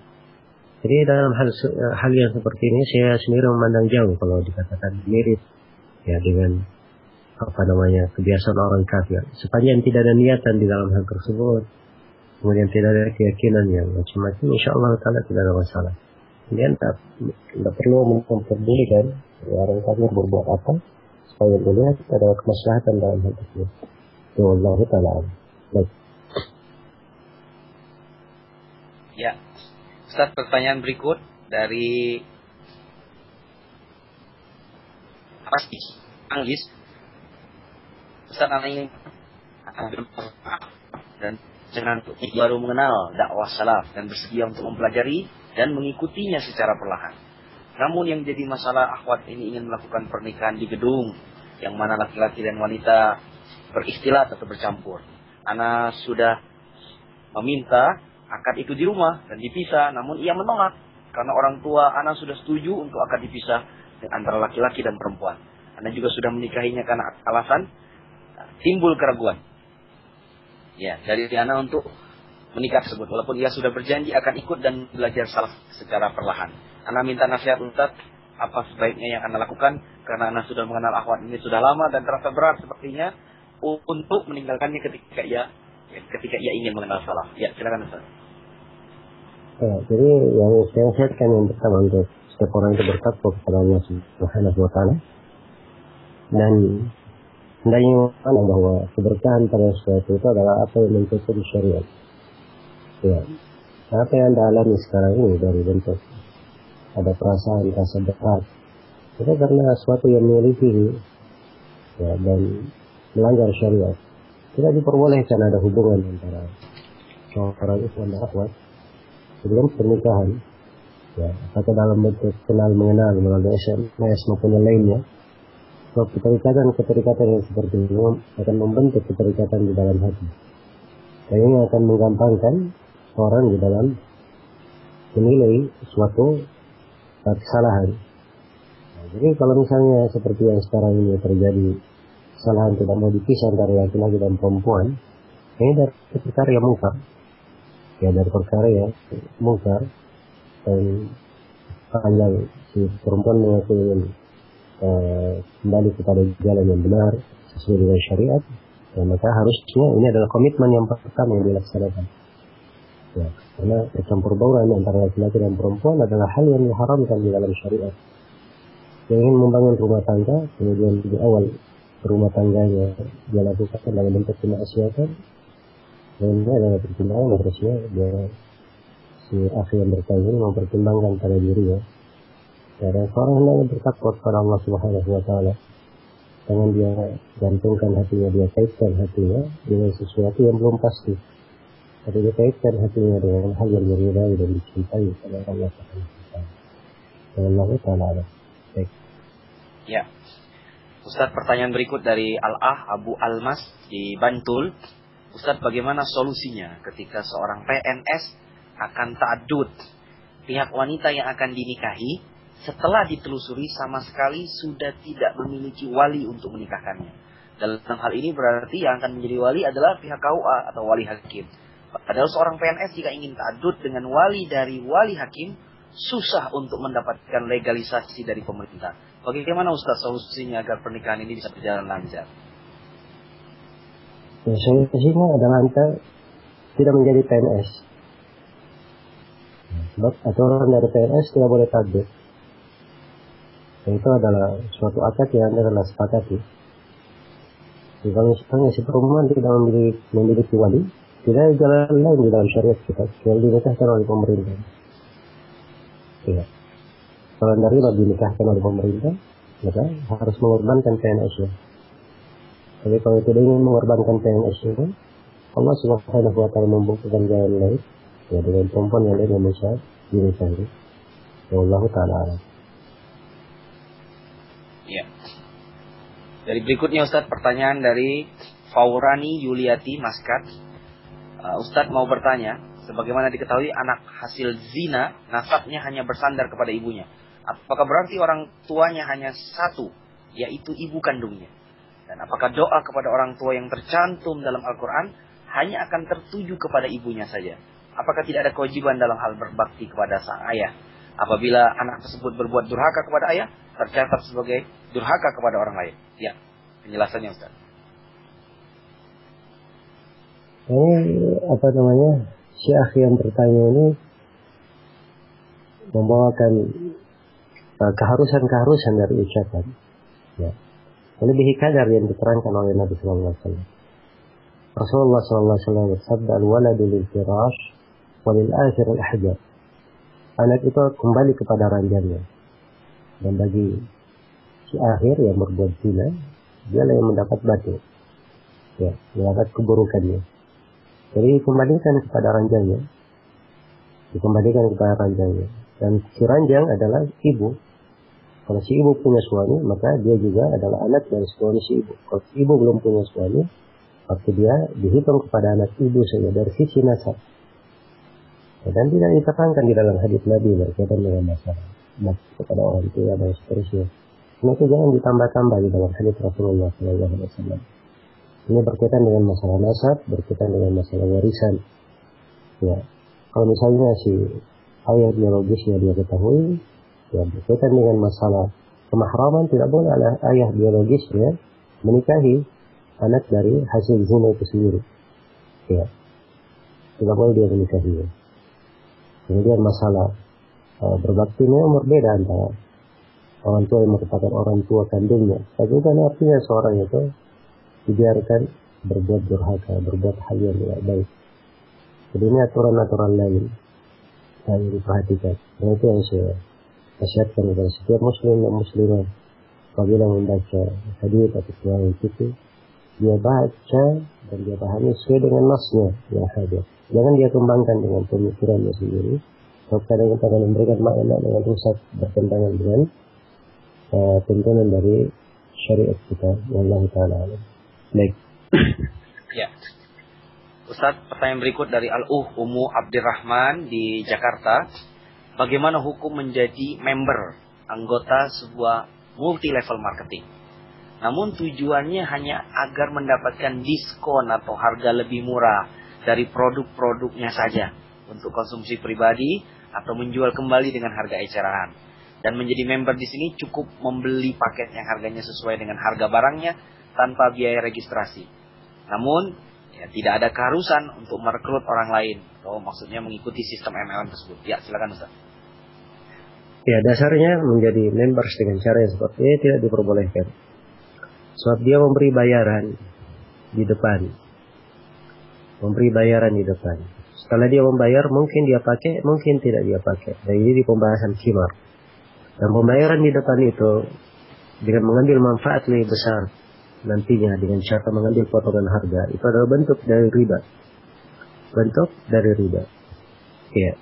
jadi dalam hal yang seperti ini saya sendiri memandang jauh kalau dikatakan mirip ya dengan kebiasaan orang kafir. Sepanjang tidak ada niatan di dalam hal tersebut, kemudian tidak ada keyakinan yang macam-macam, insyaallah taala tidak ada masalah. Kemudian tidak perlu memperdulikan orang kafir berbuat apa, supaya melihat ada kemaslahatan dalam hal tersebut. Wallahu taala. Baik. Ya, Ustaz, pertanyaan berikut dari Anggis. Ustaz, anak ini dan jangan baru mengenal dakwah salaf dan bersedia untuk mempelajari dan mengikutinya secara perlahan. Namun yang jadi masalah, akhwat ini ingin melakukan pernikahan di gedung yang mana laki-laki dan wanita berikhtilat atau bercampur. Ana sudah meminta akad itu di rumah dan dipisah, namun ia menolak karena orang tua Ana sudah setuju untuk akad dipisah antara laki-laki dan perempuan. Ana juga sudah menikahinya karena alasan timbul keraguan. Ya, dari Ana untuk menikah tersebut, walaupun ia sudah berjanji akan ikut dan belajar salaf secara perlahan. Ana minta nasihat Ustaz, apa sebaiknya yang Ana lakukan, karena Ana sudah mengenal akhwat ini sudah lama dan terasa berat sepertinya untuk meninggalkannya ketika ia ingin mengenal salaf. Ya, silakan Ustaz. Ya, jadi yang saya nasihatkan yang pertama untuk setiap orang itu bertakwa kepada Allah Subhanahu wa taala, dan hendaknya memahami bahwa keberkahan pada sesuatu itu adalah apa yang mengikuti syariat. Ya, apa yang Anda alami sekarang ini dari bentuk ada perasaan rasa berat, itu karena sesuatu yang menyelisihi ya, dan melanggar syariat. Tidak diperbolehkan ada hubungan antara seorang Islam dan akhwat sebelum pernikahan. Ya, atau dalam bentuk kenal mengenal melalui SMS maupun yang lainnya. So, keterikatan yang seperti ini akan membentuk keterikatan di dalam hati. Dan ini akan menggampangkan orang di dalam menilai suatu kesalahan. Nah, jadi kalau misalnya seperti yang sekarang ini terjadi, kesalahan tidak mau dipisah antara laki-laki dan perempuan, ini dari perkara yang mungkar. Ya, dari perkara yang mungkar. Dan panjang si perempuan mengaku kembali kepada jalan yang benar sesuai dengan syariat, ya, maka harusnya ini adalah komitmen yang pertama yang dilaksanakan. Ya, karena campur bauran antara laki-laki dan perempuan adalah hal yang diharamkan di dalam syariat. Yang ingin membangun rumah tangga, kemudian di awal rumah tangganya dia lakukan dalam bentuk kemaksiatan, dan ini adalah pertimbangan harusnya dia si akhi yang bertanya ini mempertimbangkan pada dirinya. Dan seorang hendaknya bertakwa kepada Allah Subhanahu wa taala. Jangan dia gantungkan hatinya, dia kaitkan hatinya dengan sesuatu yang belum pasti. Tapi dia kaitkan hatinya dengan hal yang diridai dan dicintai oleh Allah Subhanahu wa taala. Allah taala. Baik. Ya. Ustaz, pertanyaan berikut dari Abu Almas di Bantul. Ustaz, bagaimana solusinya ketika seorang PNS akan ta'addud? Pihak wanita yang akan dinikahi setelah ditelusuri sama sekali sudah tidak memiliki wali untuk menikahkannya. Dalam hal ini berarti yang akan menjadi wali adalah pihak KUA atau wali hakim. Padahal seorang PNS jika ingin ta'adud dengan wali dari wali hakim, susah untuk mendapatkan legalisasi dari pemerintah. Bagaimana Ustaz solusinya agar pernikahan ini bisa berjalan lancar? Ya, solusinya adalah Anda tidak menjadi PNS. Sebab aturan dari PNS tidak boleh ta'adud. Itu adalah suatu akad yang Anda telah sepakati. Kalau misalnya si perempuan tidak memiliki wali, tidak ada jalan lain di dalam syariat kita kecuali dinikahkan oleh pemerintah. Ya. Kalau Anda riba dinikahkan oleh pemerintah, maka harus mengorbankan PNS-nya. Tapi kalau tidak ingin mengorbankan PNS-nya, Allah Subhanahu wa Ta'ala membukakan jalan lain, ya, dengan perempuan yang lain yang bisa dinikahi. Wallahu ta'ala. Ya. Dari berikutnya Ustadz, pertanyaan dari Faurani Yuliati Maskat. Ustadz mau bertanya, sebagaimana diketahui anak hasil zina nasabnya hanya bersandar kepada ibunya. Apakah berarti orang tuanya hanya satu, yaitu ibu kandungnya? Dan apakah doa kepada orang tua yang tercantum dalam Al-Quran hanya akan tertuju kepada ibunya saja? Apakah tidak ada kewajiban dalam hal berbakti kepada sang ayah? Apabila anak tersebut berbuat durhaka kepada ayah, tercatat sebagai durhaka kepada orang lain. Ya, penjelasannya Ustaz. Ini si akhi yang bertanya ini membawakan keharusan dari ucapan. Ya. Melebihi kadar yang diterangkan oleh Nabi Sallallahu Alaihi Wasallam. Rasulullah Sallallahu Alaihi Wasallam bersabda, "Al-waladu lil firash, walil akhir al-ahjar." Anak itu kembali kepada ranjangnya. Dan bagi si akhir yang berbuat zina, dialah yang mendapat batu. Ya, mendapat keburukannya. Jadi dikembalikan kepada ranjangnya. Dan si ranjang adalah ibu. Kalau si ibu punya suami, maka dia juga adalah anak dari suami si ibu. Kalau si ibu belum punya suami, maka dia dihitung kepada anak ibu saja dari sisi nasab. Dan tidak diterangkan di dalam hadis Nabi berkaitan dengan masalah kepada orang tua dan seterusnya. Itu jangan ditambah-tambah di dalam hadis Rasulullah SAW. Ini berkaitan dengan masalah nasab, berkaitan dengan masalah warisan. Ya, kalau misalnya si ayah biologisnya dia ketahui, ya berkaitan dengan masalah kemahraman, tidak boleh ayah biologisnya menikahi anak dari hasil zina itu sendiri. Ya, tidak boleh dia menikahinya. Kemudian masalah berbaktinya berbeda antara orang tua yang merupakan orang tua kandungnya. Tapi kan artinya seorang itu dibiarkan berbuat durhaka, berbuat hal yang tidak baik. Jadi ini aturan-aturan lain yang diperhatikan. Dan itu yang saya nasihatkan kepada setiap muslim dan muslimah. Apabila membaca hadis atau riwayat itu, dia baca dan dia pahami sesuai dengan nasnya yang ada. Jangan dia kembangkan dengan pemikirannya sendiri. Kadang-kadang akan memberikan makna dengan rusak bertentangan dengan tuntunan dari syariat kita. Wallahu ta'ala. Baik. Ya. Ustaz, pertanyaan berikut dari Umu Abdirrahman di Jakarta. Bagaimana hukum menjadi member anggota sebuah multi level marketing? Namun tujuannya hanya agar mendapatkan diskon atau harga lebih murah dari produk-produknya saja untuk konsumsi pribadi atau menjual kembali dengan harga eceran. Dan menjadi member di sini cukup membeli paket yang harganya sesuai dengan harga barangnya tanpa biaya registrasi. Namun ya, tidak ada keharusan untuk merekrut orang lain atau maksudnya mengikuti sistem MLM tersebut. Ya, silakan Ustaz. Ya, dasarnya menjadi members dengan cara yang seperti ini tidak diperbolehkan. Sebab dia memberi bayaran di depan. Setelah dia membayar, mungkin dia pakai, mungkin tidak dia pakai. Dan ini di pembahasan khimar. Dan pembayaran di depan itu dengan mengambil manfaat lebih besar nantinya dengan cara mengambil potongan harga, itu adalah bentuk dari riba. Ya.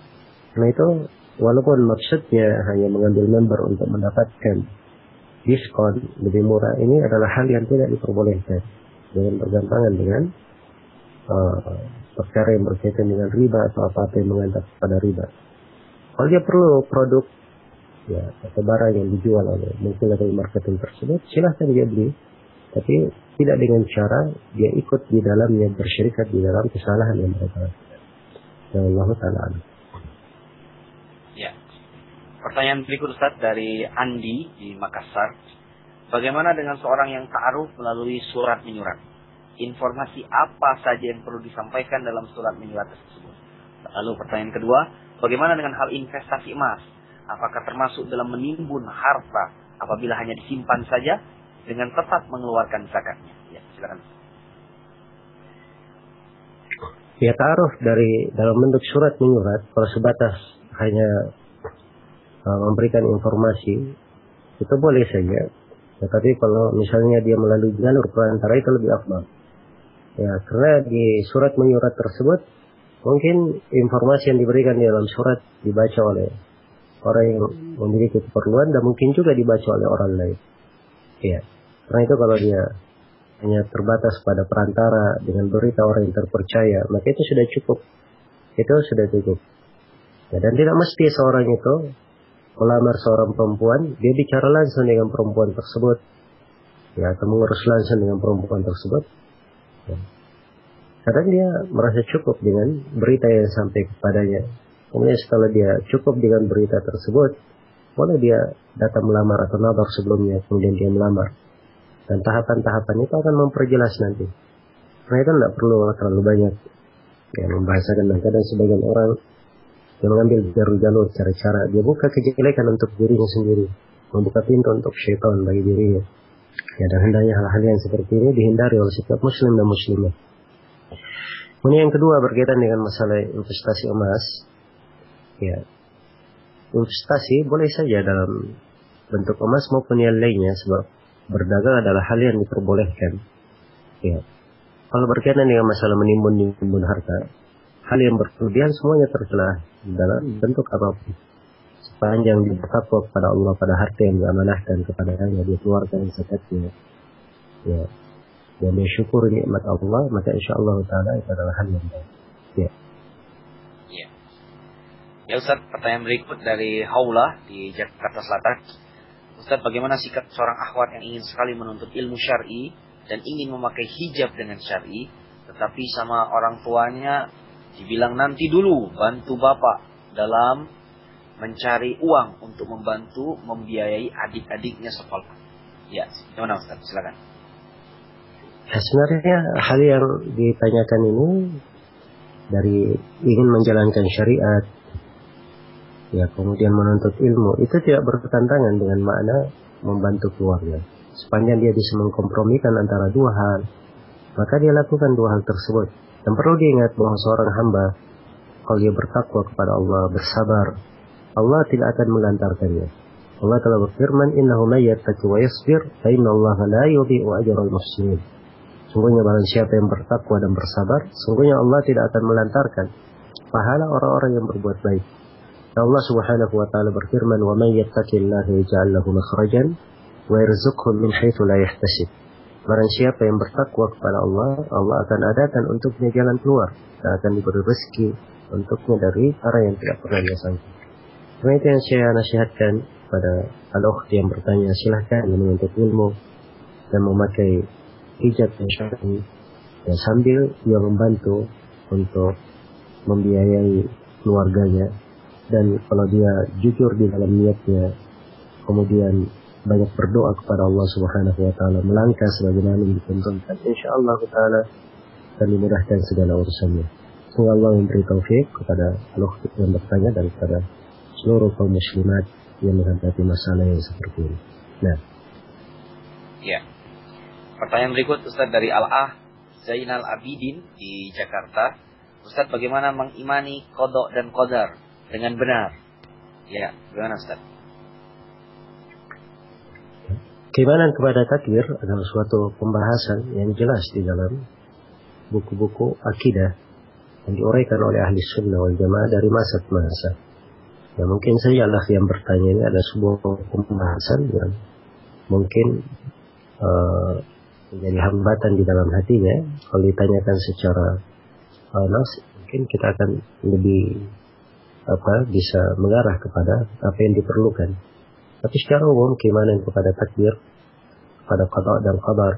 Karena itu walaupun maksudnya hanya mengambil member untuk mendapatkan diskon lebih murah, ini adalah hal yang tidak diperbolehkan dengan bergantangan dengan perkara yang berkaitan dengan riba atau apa yang mengantar kepada riba. Kalau dia perlu produk ya, atau barang yang dijual oleh multilevel marketing tersebut, silahkan dia beli, tapi tidak dengan cara dia ikut di dalamnya, bersyirikat di dalam kesalahan yang mereka lakukan. Ya Allah Ta'ala. Ya. Pertanyaan berikut Ustaz dari Andi di Makassar. Bagaimana dengan seorang yang ta'aruf melalui surat menyurat? Informasi apa saja yang perlu disampaikan dalam surat menyurat tersebut? Lalu pertanyaan kedua, bagaimana dengan hal investasi emas? Apakah termasuk dalam menimbun harta apabila hanya disimpan saja dengan tetap mengeluarkan zakatnya? Ya, silakan. Ya, ta'aruf dari dalam bentuk surat menyurat, kalau sebatas hanya memberikan informasi, itu boleh saja. Tetapi kalau misalnya dia melalui jalur perantara, itu lebih afdal. Ya, karena di surat menyurat tersebut mungkin informasi yang diberikan di dalam surat dibaca oleh orang yang memiliki keperluan dan mungkin juga dibaca oleh orang lain. Ya, karena itu kalau dia hanya terbatas pada perantara dengan berita orang yang terpercaya, maka itu sudah cukup. Itu sudah cukup. Ya, dan tidak mesti seorang itu melamar seorang perempuan, dia bicara langsung dengan perempuan tersebut, ya, atau mengurus langsung dengan perempuan tersebut. Ya. Kadang dia merasa cukup dengan berita yang sampai kepadanya. Kemudian setelah dia cukup dengan berita tersebut, boleh dia datang melamar atau nabar sebelumnya, kemudian dia melamar. Dan tahapan-tahapan itu akan memperjelas nanti. Karena itu tidak perlu terlalu banyak ya, membahasakan. Dan kadang sebagian orang dia mengambil jalur-jalur cara-cara, dia buka kejelekan untuk dirinya sendiri, membuka pintu untuk syaitan bagi dirinya. Ya, dan hendaknya hal-hal yang seperti ini dihindari oleh setiap muslim dan muslimah. Kemudian yang kedua berkaitan dengan masalah investasi emas. Ya, investasi boleh saja dalam bentuk emas maupun yang lainnya, sebab berdagang adalah hal yang diperbolehkan. Ya, kalau berkaitan dengan masalah menimbun harta, hal yang berlebihan semuanya tercela dalam bentuk apapun. Sepanjang dia bertakwa kepada Allah pada harta yang diamanahkan kepadanya, dia keluarkan zakatnya, ya, dan dia syukur nikmat Allah, maka insyaallah taala itu adalah hal yang baik. Ya. Ya. Ya Ustaz, pertanyaan berikut dari Haula di Jakarta Selatan. Ustaz, bagaimana sikap seorang akhwat yang ingin sekali menuntut ilmu syar'i dan ingin memakai hijab dengan syar'i, tetapi sama orang tuanya dibilang nanti dulu bantu bapak dalam mencari uang untuk membantu membiayai adik-adiknya sekolah. Ya, gimana Ustaz? Silakan. Ya, sebenarnya hal yang ditanyakan ini dari ingin menjalankan syariat, ya, kemudian menuntut ilmu, itu tidak bertentangan dengan makna membantu keluarga. Sepanjang dia bisa mengkompromikan antara dua hal, maka dia lakukan dua hal tersebut. Dan perlu diingat bahwa seorang hamba, kalau dia bertakwa kepada Allah, bersabar, Allah tidak akan melantarkannya. Allah telah berfirman, innahu may yattaqi wa yasbir, fa innallaha la yudhi'u ajral muhsinin. Sungguhnya barang siapa yang bertakwa dan bersabar, sungguhnya Allah tidak akan melantarkan pahala orang-orang yang berbuat baik. Allah Subhanahu wa taala berfirman, "Wa may yattaqillaha yaj'al lahu makhrajan wa yarzuqhu min haitsu la yahtasib." Barang siapa yang bertakwa kepada Allah, Allah akan adakan untuknya jalan keluar dan akan diberi rezeki untuknya dari arah yang tidak pernah dia sangka. Karena itu yang saya nasihatkan pada al-ukht yang bertanya, silahkan menuntut ilmu dan memakai hijab yang syar'i, dan sambil dia membantu untuk membiayai keluarganya. Dan kalau dia jujur di dalam niatnya, kemudian banyak berdoa kepada Allah Subhanahu wa taala, melangkah sebagaimana yang dituntunkan, insyaallah taala akan dimudahkan segala urusannya. Semoga Allah memberi taufik kepada al-ukht yang bertanya dan kepada seluruh kaum muslimat yang menghadapi masalah yang seperti ini. Nah, ya. Pertanyaan berikut Ustaz dari Al-Ah Zainal Abidin di Jakarta. Ustaz, bagaimana mengimani qada dan qadar dengan benar? Ya, bagaimana Ustaz? keimanan kepada takdir adalah suatu pembahasan yang jelas di dalam buku-buku akidah yang diuraikan oleh ahli sunnah wal jamaah dari masa ke masa. Ya, mungkin saja Allah yang bertanya ini ada sebuah pembahasan yang mungkin menjadi hambatan di dalam hatinya. Kalau ditanyakan secara mungkin kita akan lebih bisa mengarah kepada apa yang diperlukan. Tapi secara umum keimanan kepada takdir, pada qada dan qadar,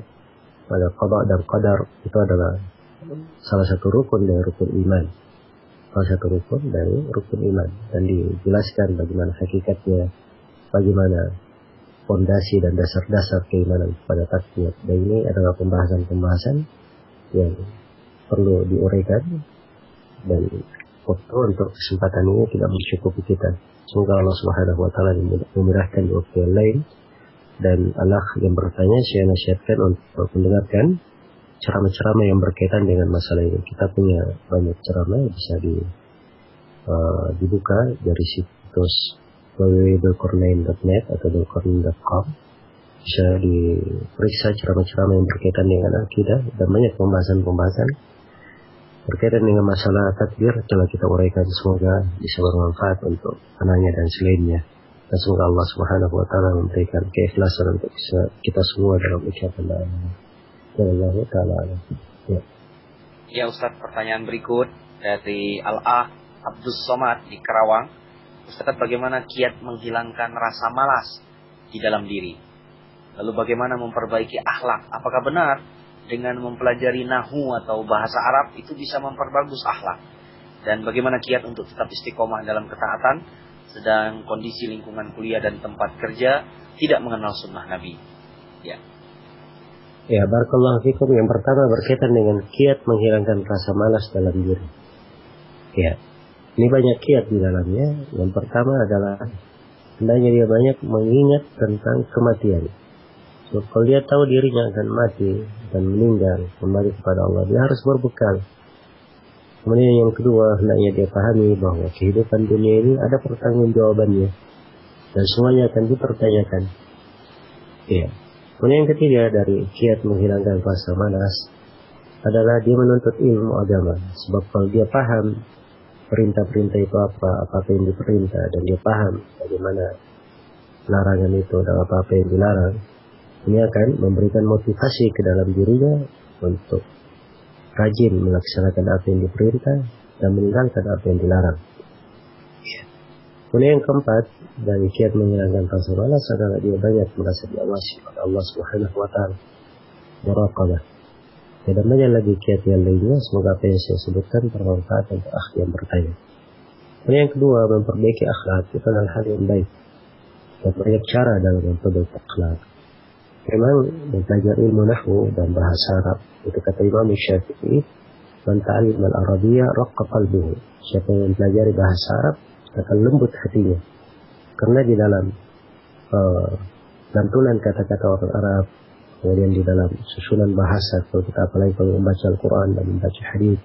pada qada dan qadar itu adalah salah satu rukun dari rukun iman. Salah satu rukun dari rukun iman, dan dijelaskan bagaimana hakikatnya, bagaimana fondasi dan dasar-dasar keimanan kepada takdir. Dan ini adalah pembahasan-pembahasan yang perlu diuraikan, dan waktu untuk kesempatan ini tidak mencukupi kita. Semoga Allah Subhanahu wa taala memudahkan di waktu yang lain. Dan Allah yang bertanya, saya nasihatkan untuk mendengarkan ceramah-ceramah yang berkaitan dengan masalah ini. Kita punya banyak ceramah yang bisa dibuka dari situs www.dzulqarnain.net atau dzulqarnain.com. Bisa diperiksa ceramah-ceramah yang berkaitan dengan akidah, dan banyak pembahasan-pembahasan berkaitan dengan masalah takdir telah kita uraikan. Semoga bisa bermanfaat untuk penanya dan selainnya. Dan semoga Allah Subhanahu wa taala memberikan keikhlasan untuk kita semua dalam ucapan la ilaha illallah. Ya Ustaz, pertanyaan berikut dari Al-Ah Abdus Somad di Karawang. Ustaz, bagaimana kiat menghilangkan rasa malas di dalam diri? Lalu bagaimana memperbaiki akhlak? Apakah benar dengan mempelajari nahwu atau bahasa Arab itu bisa memperbagus akhlak? Dan bagaimana kiat untuk tetap istiqomah dalam ketaatan sedang kondisi lingkungan kuliah dan tempat kerja tidak mengenal sunnah Nabi? Ya. Ya, barakallahu fikum. Yang pertama berkaitan dengan kiat menghilangkan rasa malas dalam diri. Ya, ini banyak kiat di dalamnya. Yang pertama adalah hendaknya dia banyak mengingat tentang kematian. So, kalau dia tahu dirinya akan mati dan meninggal kembali kepada Allah, dia harus berbekal. Kemudian yang kedua, hendaknya dia pahami bahwa kehidupan dunia ini ada pertanggungjawabannya, dan semuanya akan dipertanyakan. Ya. Kemudian yang ketiga dari kiat menghilangkan rasa malas adalah dia menuntut ilmu agama. Sebab kalau dia paham perintah-perintah itu apa yang diperintah, dan dia paham bagaimana larangan itu dan apa yang dilarang, ini akan memberikan motivasi ke dalam dirinya untuk rajin melaksanakan apa yang diperintah dan meninggalkan apa yang dilarang. Kemudian yang keempat dari kiat menghilangkan rasa malas adalah dia banyak merasa diawasi oleh Allah Subhanahu wa taala, muraqabah. Dan banyak lagi kiat yang lainnya. Semoga apa yang saya sebutkan bermanfaat untuk akh yang bertanya. Kemudian yang kedua, memperbaiki akhlak itu adalah hal yang baik. Dan banyak cara dalam memperbaiki akhlak. Memang belajar ilmu nahwu dan bahasa Arab, itu kata Imam Syafi'i, man ta'allama al-arabiyya raqqa qalbuhu. Siapa yang mempelajari bahasa Arab akan lembut hatinya. Karena di dalam lantunan kata-kata orang Arab, kemudian di dalam susunan bahasa, kalau kita apalagi kalau membaca Al-Quran dan membaca hadis,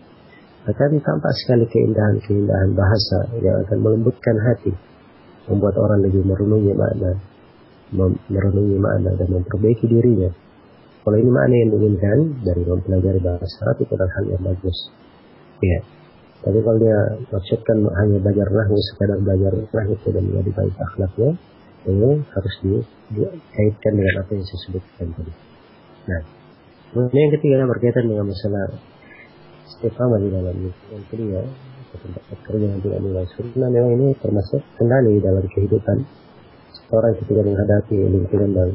akan tampak sekali keindahan-keindahan bahasa yang akan melembutkan hati, membuat orang lebih merenungi makna dan memperbaiki dirinya. Kalau ini makna yang diinginkan dari mempelajari bahasa Arab, itu adalah hal yang bagus. Ya. Tapi kalau dia maksudkan hanya belajar nahwu, sekadar belajar nahwu tidak menjadi baik akhlaknya, ini harus dikaitkan dengan apa yang saya sebutkan tadi. Nah, kemudian yang ketiga berkaitan dengan masalah istiqamah di dalam lingkungan kuliah atau tempat kerja yang tidak mengenal sunnah. Memang ini termasuk kendali dalam kehidupan orang ketika menghadapi lingkungan dan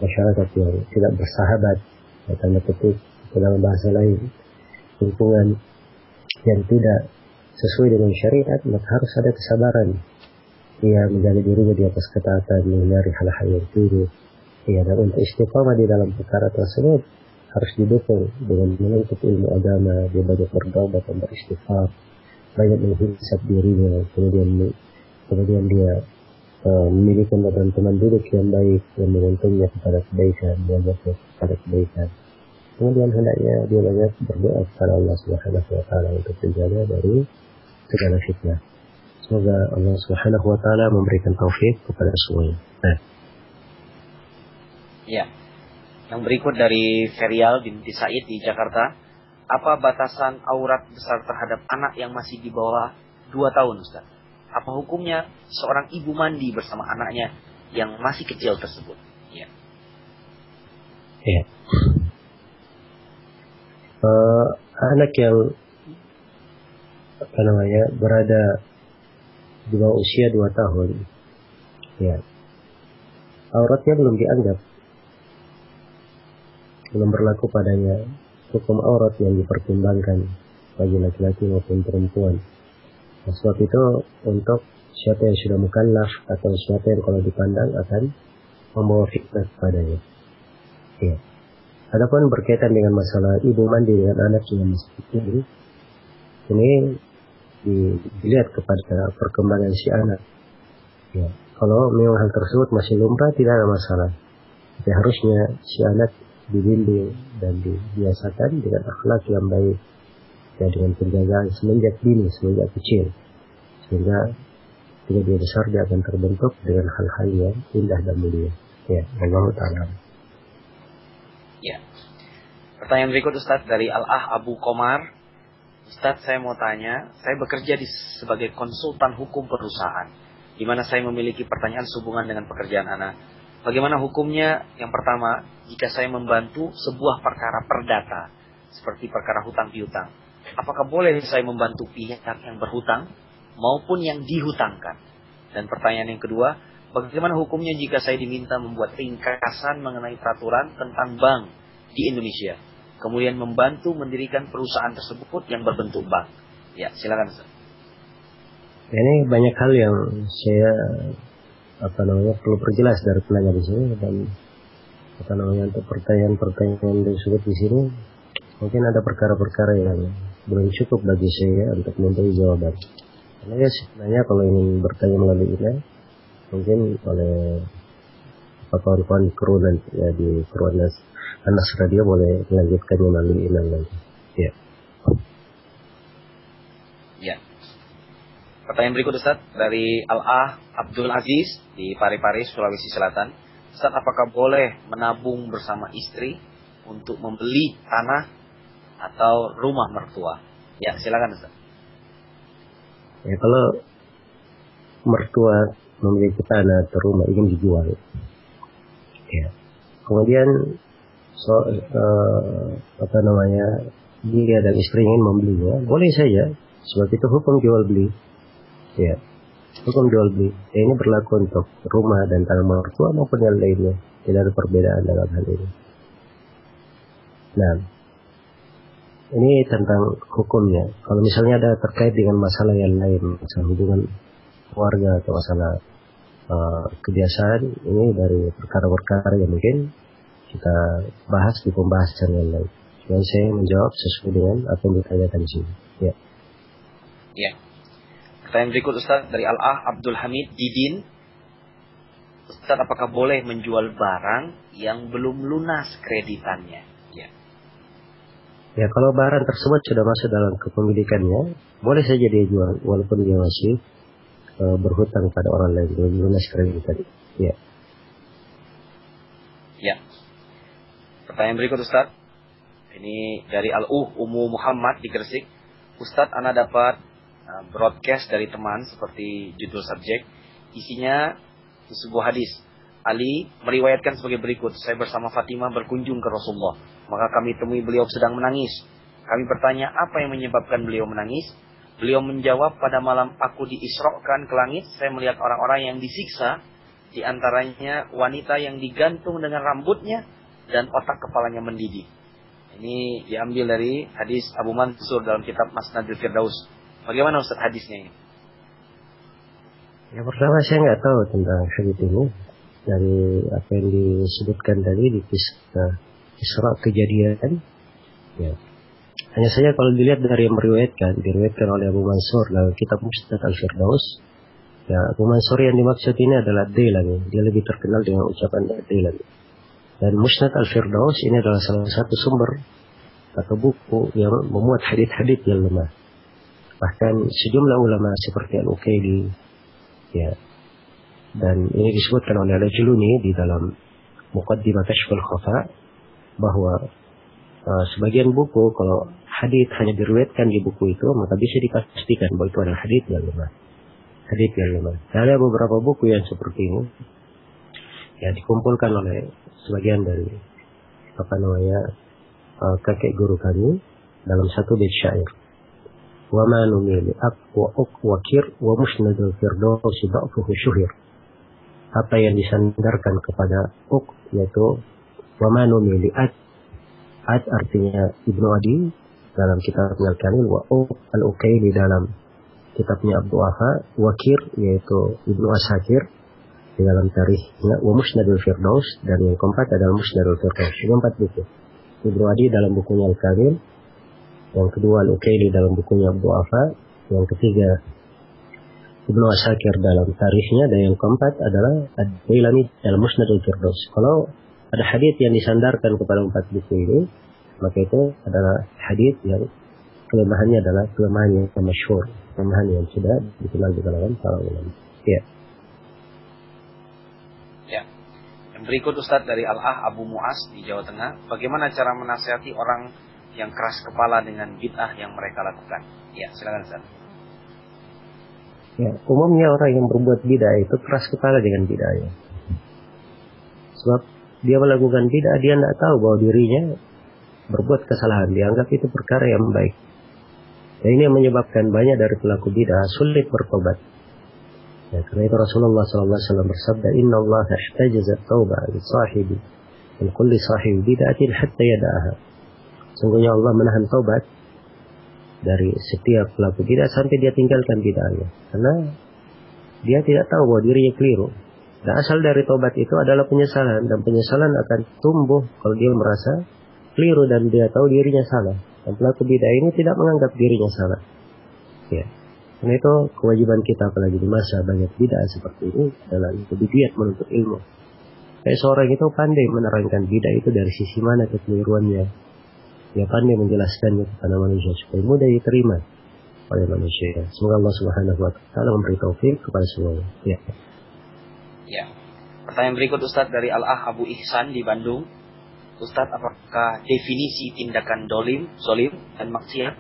masyarakat yang tidak bersahabat, tanda petik dalam bahasa lain, lingkungan yang tidak sesuai dengan syariat, maka harus ada kesabaran. Ia menjaga dirinya di atas ketaatan, menghindari hal-hal yang buruk. Ya, dan untuk istiqamah di dalam perkara tersebut harus didukung dengan menuntut ilmu agama, dia banyak berdoa dan beristighfar, banyak menghisap dirinya, kemudian dia memiliki teman duduk yang baik yang menuntunnya kepada kebaikan, mengajaknya kepada kebaikan. Kemudian hendaknya dia banyak berdoa kepada Allah Subhanahu wa taala untuk menjaga dari segala fitnah. Semoga Allah Subhanahu wa taala memberikan taufik kepada semuanya. Nah. Ya. Yang berikut dari Ferial binti Said di Jakarta. Apa batasan aurat besar terhadap anak yang masih di bawah 2 tahun, Ustaz? Apa hukumnya seorang ibu mandi bersama anaknya yang masih kecil tersebut? Ya. Ya. Anak yang berada di bawah usia 2 tahun, ya, auratnya belum dianggap, belum berlaku padanya hukum aurat yang dipertimbangkan bagi laki-laki maupun perempuan. Nah, sebab itu untuk siapa yang sudah mukallaf atau siapa yang kalau dipandang akan membawa fitnah padanya. Ya. Adapun berkaitan dengan masalah ibu mandi dengan anak yang masih kecil, ini dilihat kepada perkembangan si anak. Ya. Kalau memang hal tersebut masih lumrah, tidak ada masalah. Tapi harusnya si anak dibimbing dan dibiasakan dengan akhlak yang baik, ya, dengan penjagaan semenjak dini, semenjak kecil, sehingga ketika dia besar dia akan terbentuk dengan hal-hal yang indah dan mulia. Ya, Allah Ta'ala. Ya. Pertanyaan berikut Ustadz dari Al-Ah Abu Komar. Ustadz, saya mau tanya, saya bekerja sebagai konsultan hukum perusahaan, di mana saya memiliki pertanyaan sehubungan dengan pekerjaan anak. Bagaimana hukumnya? Yang pertama, jika saya membantu sebuah perkara perdata, seperti perkara hutang piutang, apakah boleh saya membantu pihak yang berhutang maupun yang dihutangkan? Dan pertanyaan yang kedua, bagaimana hukumnya jika saya diminta membuat ringkasan mengenai peraturan tentang bank di Indonesia, kemudian membantu mendirikan perusahaan tersebut yang berbentuk bank? Ya, silakan Ustaz. Ini banyak hal yang saya perlu perjelas dari penanya di sini, dan untuk pertanyaan-pertanyaan disebut di sini mungkin ada perkara-perkara yang belum cukup bagi saya untuk memberi jawaban. Karena ya sebenarnya kalau ingin bertanya melalui email, mungkin oleh kawan-kawan kru nanti ya di kru Anas Radio boleh melanjutkannya melalui email nanti. Ya. Ya. Pertanyaan berikut Ustaz dari Al-Ah Abdul Aziz di Parepare, Sulawesi Selatan. Ustaz, apakah boleh menabung bersama istri untuk membeli tanah atau rumah mertua? Ya, silakan Ustaz. Ya, kalau mertua memiliki tanah atau rumah ingin dijual, ya, kemudian dia dan istri ingin membelinya, boleh saja, sebab itu hukum jual beli. Ya, hukum jual beli. Ya, ini berlaku untuk rumah dan tanah mertua maupun yang lainnya. Tidak ada perbedaan dalam hal ini. Nah, ini tentang hukumnya. Kalau misalnya ada terkait dengan masalah yang lain, masalah hubungan keluarga atau masalah kebiasaan, ini dari perkara-perkara yang mungkin kita bahas di pembahasan yang lain. Dan saya menjawab sesuai dengan apa yang ditanyakan di sini. Ya. Ya. Pertanyaan berikut Ustaz dari Al-Ah Abdul Hamid Didin. Ustaz, apakah boleh menjual barang yang belum lunas kreditannya? Ya. Ya, kalau barang tersebut sudah masuk dalam kepemilikannya, boleh saja dia jual walaupun dia masih berhutang pada orang lain, belum lunas kreditan. Ya. Ya. Pertanyaan berikut Ustaz. Ini dari Umu Muhammad di Gresik. Ustaz, ana dapat broadcast dari teman seperti judul subjek, isinya di sebuah hadis. Ali meriwayatkan sebagai berikut: saya bersama Fatimah berkunjung ke Rasulullah, maka kami temui beliau sedang menangis. Kami bertanya apa yang menyebabkan beliau menangis. Beliau menjawab, pada malam aku diisrokan ke langit, saya melihat orang-orang yang disiksa, di antaranya wanita yang digantung dengan rambutnya dan otak kepalanya mendidih. Ini diambil dari hadis Abu Mansur dalam kitab Masnadul Firdaus. Bagaimana Ustaz hadisnya ini? Yang pertama, saya nggak tahu tentang hadis ini. Dari apa yang disebutkan tadi di kisah Isra kejadian, ya. Hanya saja kalau dilihat dari yang diriwayatkan oleh Abu Mansur dalam kitab Musnad Al-Firdaus, ya, Abu Mansur yang dimaksud ini adalah Dailami. Dia lebih terkenal dengan ucapan Dailami. Dan Musnad Al-Firdaus ini adalah salah satu sumber atau buku yang memuat hadits-hadits yang lemah. Bahkan sejumlah ulama seperti Al-Uqayli, ya, dan ini disebutkan oleh Al-Juluni di dalam Muqaddimah Kashful Khafa, bahwa sebagian buku kalau hadits hanya diriwayatkan di buku itu, maka bisa dipastikan bahwa itu adalah hadits yang lemah. Hadits yang lemah. Dan ada beberapa buku yang seperti ini, ya, dikumpulkan oleh sebagian dari kakek guru kami dalam satu bait syair. Wa ma numili aqwa uqwakir wa musnadul firdaus da'fuhu syuhir. apa yang disandarkan kepada yaitu wamanu mili'at. Ad artinya Ibnu Adi dalam kitab Al-Kamil, wa al-Ukaili dalam kitabnya Abdul Wafa, Wakir yaitu Ibnu Asakir di dalam tarikhnya, wa Musnadul Firdaus, dan yang keempat adalah Musnadul Firdaus. Ini 4 buku. Ibnu Adi dalam bukunya Al-Kamil, yang kedua Al-Ukaili dalam bukunya Abdul Wafa, yang ketiga Ibnu Asakir dalam tarikhnya, dan yang keempat adalah Ad-Dailami dalam Musnadul Firdaus. Kalau ada hadits yang disandarkan kepada 4 buku ini, maka itu adalah hadits yang kelemahannya adalah kelemahan yang masyhur, kelemahan yang sudah dikenal di kalangan para ulama. Ya. Ya. Yang berikut Ustadz dari Al-Ah Abu Mu'az di Jawa Tengah, bagaimana cara menasihati orang yang keras kepala dengan bid'ah yang mereka lakukan? Ya, silakan Ustadz. Ya, umumnya orang yang berbuat bid'ah itu keras kepala dengan bid'ahnya. Sebab dia melakukan bid'ah, dia tidak tahu bahwa dirinya berbuat kesalahan, dianggap itu perkara yang baik. Dan ini yang menyebabkan banyak dari pelaku bid'ah sulit bertobat. Ya, karena itu Rasulullah SAW bersabda, Inna Allah ihtajaza tauba li sahibi min kulli sahibi bid'atin hatta yada'aha. Sungguhnya Allah menahan taubat dari setiap pelaku bid'ah sampai dia tinggalkan bid'ahnya. Karena dia tidak tahu bahwa dirinya keliru. Dan asal dari taubat itu adalah penyesalan, dan penyesalan akan tumbuh kalau dia merasa keliru dan dia tahu dirinya salah. Dan pelaku bid'ah ini tidak menganggap dirinya salah. Ya. Karena itu kewajiban kita apalagi di masa banyak bid'ah seperti ini adalah untuk giat menuntut ilmu. Kayak seorang itu pandai menerangkan bid'ah itu dari sisi mana kekeliruannya. Dia pandai menjelaskannya kepada manusia supaya mudah diterima oleh manusia. Semoga Allah Subhanahu wa taala memberi taufik kepada semuanya. Ya. Ya. Pertanyaan berikut Ustadz dari Al-Ah Abu Ihsan di Bandung. Ustadz, apakah definisi tindakan zolim dan maksiat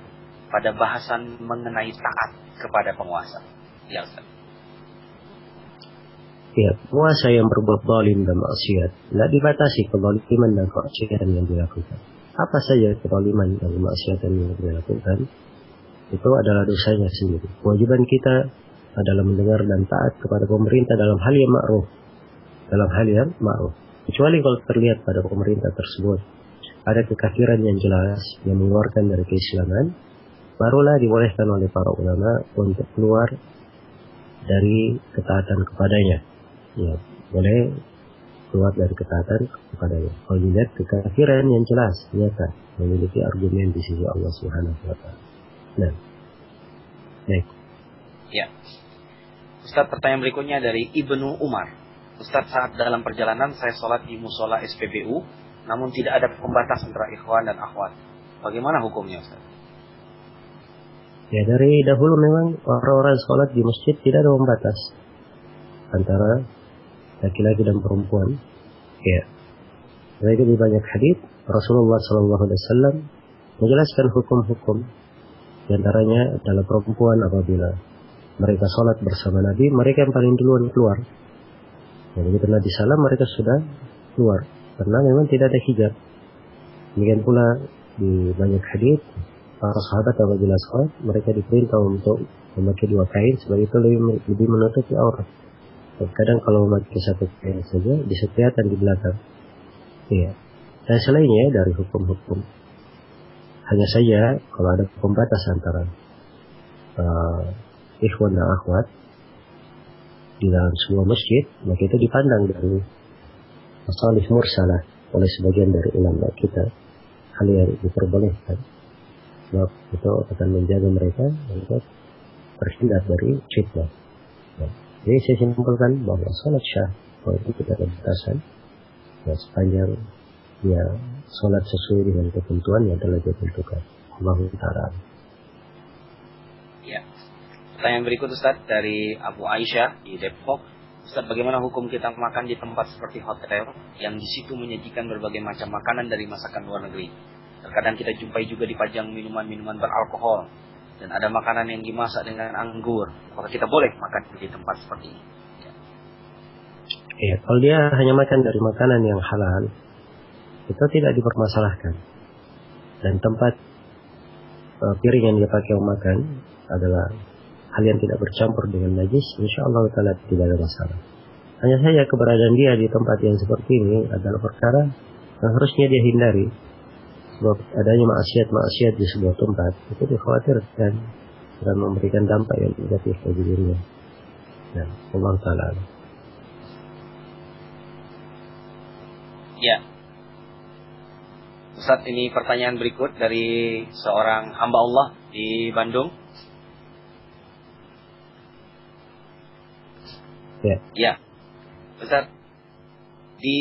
pada bahasan mengenai taat kepada penguasa? Ya Ustadz. Ya, penguasa yang berbuat zalim dan maksiat tidak dibatasi kezaliman dan kemaksiatan yang dilakukan. Apa saja kezaliman dan kemaksiatan yang dilakukan itu adalah dosanya sendiri. Kewajiban kita adalah mendengar dan taat kepada pemerintah dalam hal yang ma'ruf. Kecuali kalau terlihat pada pemerintah tersebut ada kekafiran yang jelas yang mengeluarkan dari keislaman, barulah dibolehkan oleh para ulama untuk keluar dari ketaatan kepadanya. Ya, boleh keluar dari ketaatan kepadanya. Kalau dilihat kekafiran yang jelas, nyata, memiliki argumen di sisi Allah Subhanahu wa taala. Nah. Baik. Ya. Ustadz, pertanyaan berikutnya dari Ibnu Umar. Ustadz, saat dalam perjalanan saya sholat di musola SPBU, namun tidak ada pembatas antara ikhwan dan akhwat. Bagaimana hukumnya Ustadz? Ya, dari dahulu memang orang-orang sholat di masjid tidak ada pembatas antara laki-laki dan perempuan. Ya. Karena itu di banyak hadits Rasulullah SAW menjelaskan hukum-hukum. Di antaranya adalah perempuan apabila mereka sholat bersama Nabi, mereka yang paling duluan keluar. Dan begitu Nabi salam, mereka sudah keluar. Karena memang tidak ada hijab. Demikian pula di banyak hadits para sahabat apabila sholat, mereka diperintah untuk memakai 2 kain, sebab itu lebih menutupi aurat. Dan kadang kalau memakai 1 kain saja, bisa kelihatan di belakang. Iya. Dan selainnya dari hukum-hukum, hanya saja kalau ada pembatas antara ikhwan dan akhwat di dalam sebuah masjid, maka itu dipandang dari masalih mursalah oleh sebagian dari ulama kita, hal yang diperbolehkan. Sebab itu akan menjaga mereka untuk terhindar dari fitnah. Jadi saya simpulkan bahwa salat syah kalau itu tidak ada batasan, sepanjang dia salat sesuai dengan ketentuan yang telah ditentukan. Allah Ta'ala. Ya. Pertanyaan berikut Ustaz dari Abu Aisyah di Depok. Ustaz, bagaimana hukum kita makan di tempat seperti hotel yang di situ menyajikan berbagai macam makanan dari masakan luar negeri? Terkadang kita jumpai juga dipajang minuman-minuman beralkohol dan ada makanan yang dimasak dengan anggur. Apakah kita boleh makan di tempat seperti ini? Ya, kalau dia hanya makan dari makanan yang halal, itu tidak dipermasalahkan. Dan tempat piring yang dia pakai makan adalah hal yang tidak bercampur dengan najis, insya Allah Ta'ala tidak ada masalah. Hanya saja keberadaan dia di tempat yang seperti ini adalah perkara yang harusnya dia hindari. Sebab adanya maksiat di sebuah tempat itu dikhawatirkan dan memberikan dampak yang negatif bagi dirinya. Ya, Allah Ta'ala. Ya. Ustaz, ini pertanyaan berikut dari seorang hamba Allah di Bandung. Ya. Ya. Ustaz, di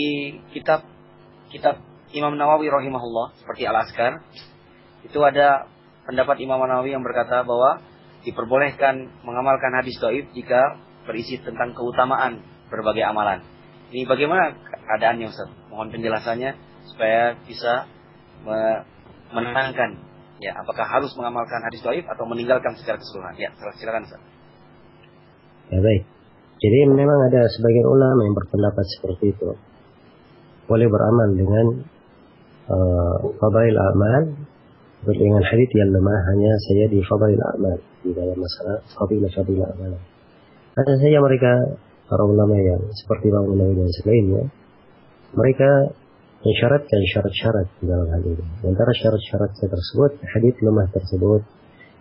kitab Imam Nawawi rahimahullah seperti Al-Azkar, itu ada pendapat Imam Nawawi yang berkata bahwa diperbolehkan mengamalkan hadis dhaif jika berisi tentang keutamaan berbagai amalan. Ini bagaimana keadaannya Ustaz? Mohon penjelasannya supaya bisa menenangkan. Ya, apakah harus mengamalkan hadis dhaif atau meninggalkan secara keseluruhan? Ya, silakan Ustaz. Ya, baik. Jadi memang ada sebagian ulama yang berpendapat seperti itu. Boleh beramal dengan fadail amal dengan hadits yang lemah hanya saja di fadail amal, di dalam masalah fadilah amal. Ada saja mereka para ulama yang seperti Imam Nawawi dan selainnya, mereka mensyaratkan syarat-syarat di dalam hal ini. Antara syarat-syarat tersebut, hadits lemah tersebut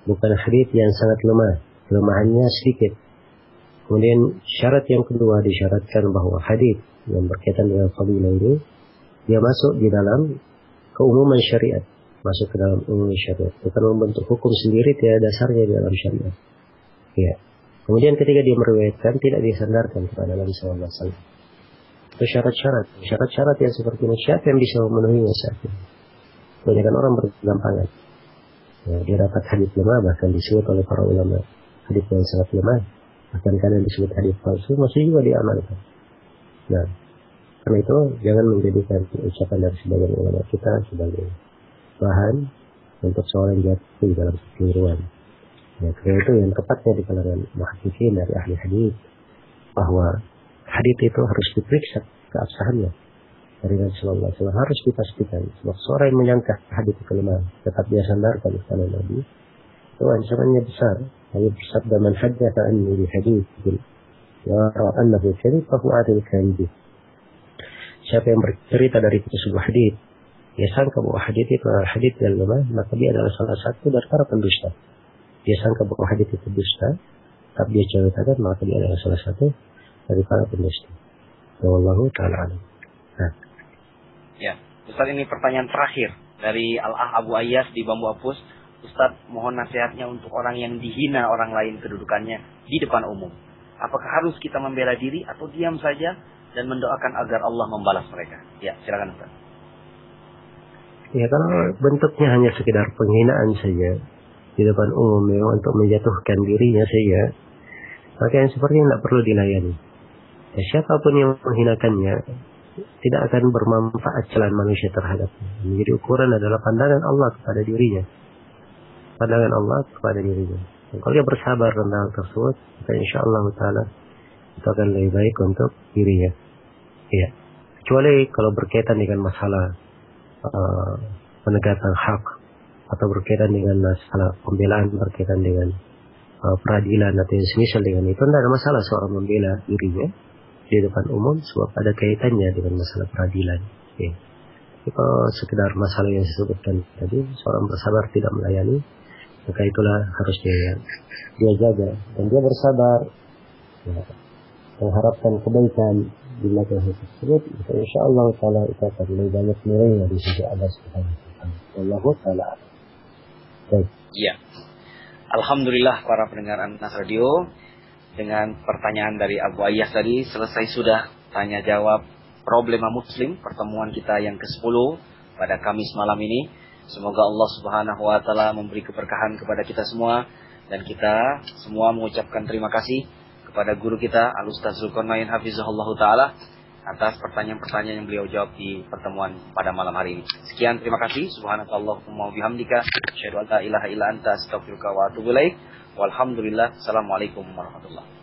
bukan hadits yang sangat lemah, kelemahannya sedikit. Kemudian syarat yang kedua disyaratkan bahwa hadits yang berkaitan dengan fadilah ini dia masuk di dalam keumuman syariat, masuk ke dalam umum syariat, bukan membentuk hukum sendiri, tidak dasarnya di dalam syariat. Ya. Kemudian ketika dia meriwayatkan tidak disandarkan kepada Nabi SAW. Itu syarat-syarat yang seperti ini. Siapa yang bisa memenuhinya saat ini? Kebanyakan orang bergampangan. Ya, dia dapat hadits lemah, bahkan disebut oleh para ulama hadits yang sangat lemah, bahkan kadang disebut hadits palsu, masih juga diamalkan. Nah, karena itu jangan menjadikan ucapan dari sebagian ulama kita sebagai bahan untuk seorang jatuh di dalam kekeliruan. Ya, karena itu yang tepatnya di kalangan muhaddisin dari ahli hadis bahwa hadis itu harus diperiksa keabsahannya dari Nabi Sallallahu Alaihi Wasallam, harus dipastikan. Sebab seorang yang menyangka hadis itu lemah tetap dia sandarkan kepada Nabi, itu ancamannya besar. Nabi bersabda, "Man haddatsa anni bi haditsin wa ra'a annahu kadhib fa huwa adil kadhib." Siapa yang bercerita dari sebuah hadis, dia sangka bahwa hadis itu adalah hadis yang lemah, maka dia adalah salah satu dari para pendusta. Dia sangka bahwa hadis itu dusta, tapi dia ceritakan, maka dia adalah salah satu dari para pendusta. Wallahu ta'ala alam. Nah. Ya, Ustaz, ini pertanyaan terakhir dari Al-Ah Abu Ayyas di Bambu Apus. Ustaz, mohon nasihatnya untuk orang yang dihina orang lain kedudukannya di depan umum. Apakah harus kita membela diri atau diam saja dan mendoakan agar Allah membalas mereka? Ya, silakan Ustaz. Ya, kalau bentuknya hanya sekedar penghinaan saja di depan umum ya, untuk menjatuhkan dirinya saja, maka yang seperti ini tidak perlu dilayani. Ya, siapapun yang menghinakannya tidak akan bermanfaat celaan manusia terhadapnya. Menjadi ukuran adalah pandangan Allah kepada dirinya. Pandangan Allah kepada dirinya. Dan kalau dia bersabar tentang hal tersebut, maka insyaAllah ta'ala itu akan lebih baik untuk dirinya. Ya. Kecuali kalau berkaitan dengan masalah penegakan hak, atau berkaitan dengan masalah pembelaan, berkaitan dengan peradilan atau yang semisal dengan itu, tidak ada masalah seorang membela dirinya di depan umum, sebab ada kaitannya dengan masalah peradilan. Ya. Jadi kalau sekedar masalah yang disebutkan tadi, seorang bersabar tidak melayani, maka itulah harus dia jaga dan dia bersabar, ya, mengharapkan kebaikan di belakang hal tersebut. Insyaallah taala itu akan lebih banyak nilainya di sisi Allah Subhanahu wa taala. Wallahu taala. Baik. Iya. Alhamdulillah para pendengar Anas Radio, dengan pertanyaan dari Abu Ayyas tadi selesai sudah tanya jawab problema muslim pertemuan kita yang ke-10 pada Kamis malam ini. Semoga Allah Subhanahu wa taala memberi keberkahan kepada kita semua, dan kita semua mengucapkan terima kasih kepada guru kita Al-Ustaz Zulkarnain Hafizahullah taala atas pertanyaan-pertanyaan yang beliau jawab di pertemuan pada malam hari ini. Sekian, terima kasih. Subhanakallahumma wa bihamdika asyhadu an la ilaha illa anta astaghfiruka wa atubu ilaik. Walhamdulillah. Assalamualaikum warahmatullahi wabarakatuh.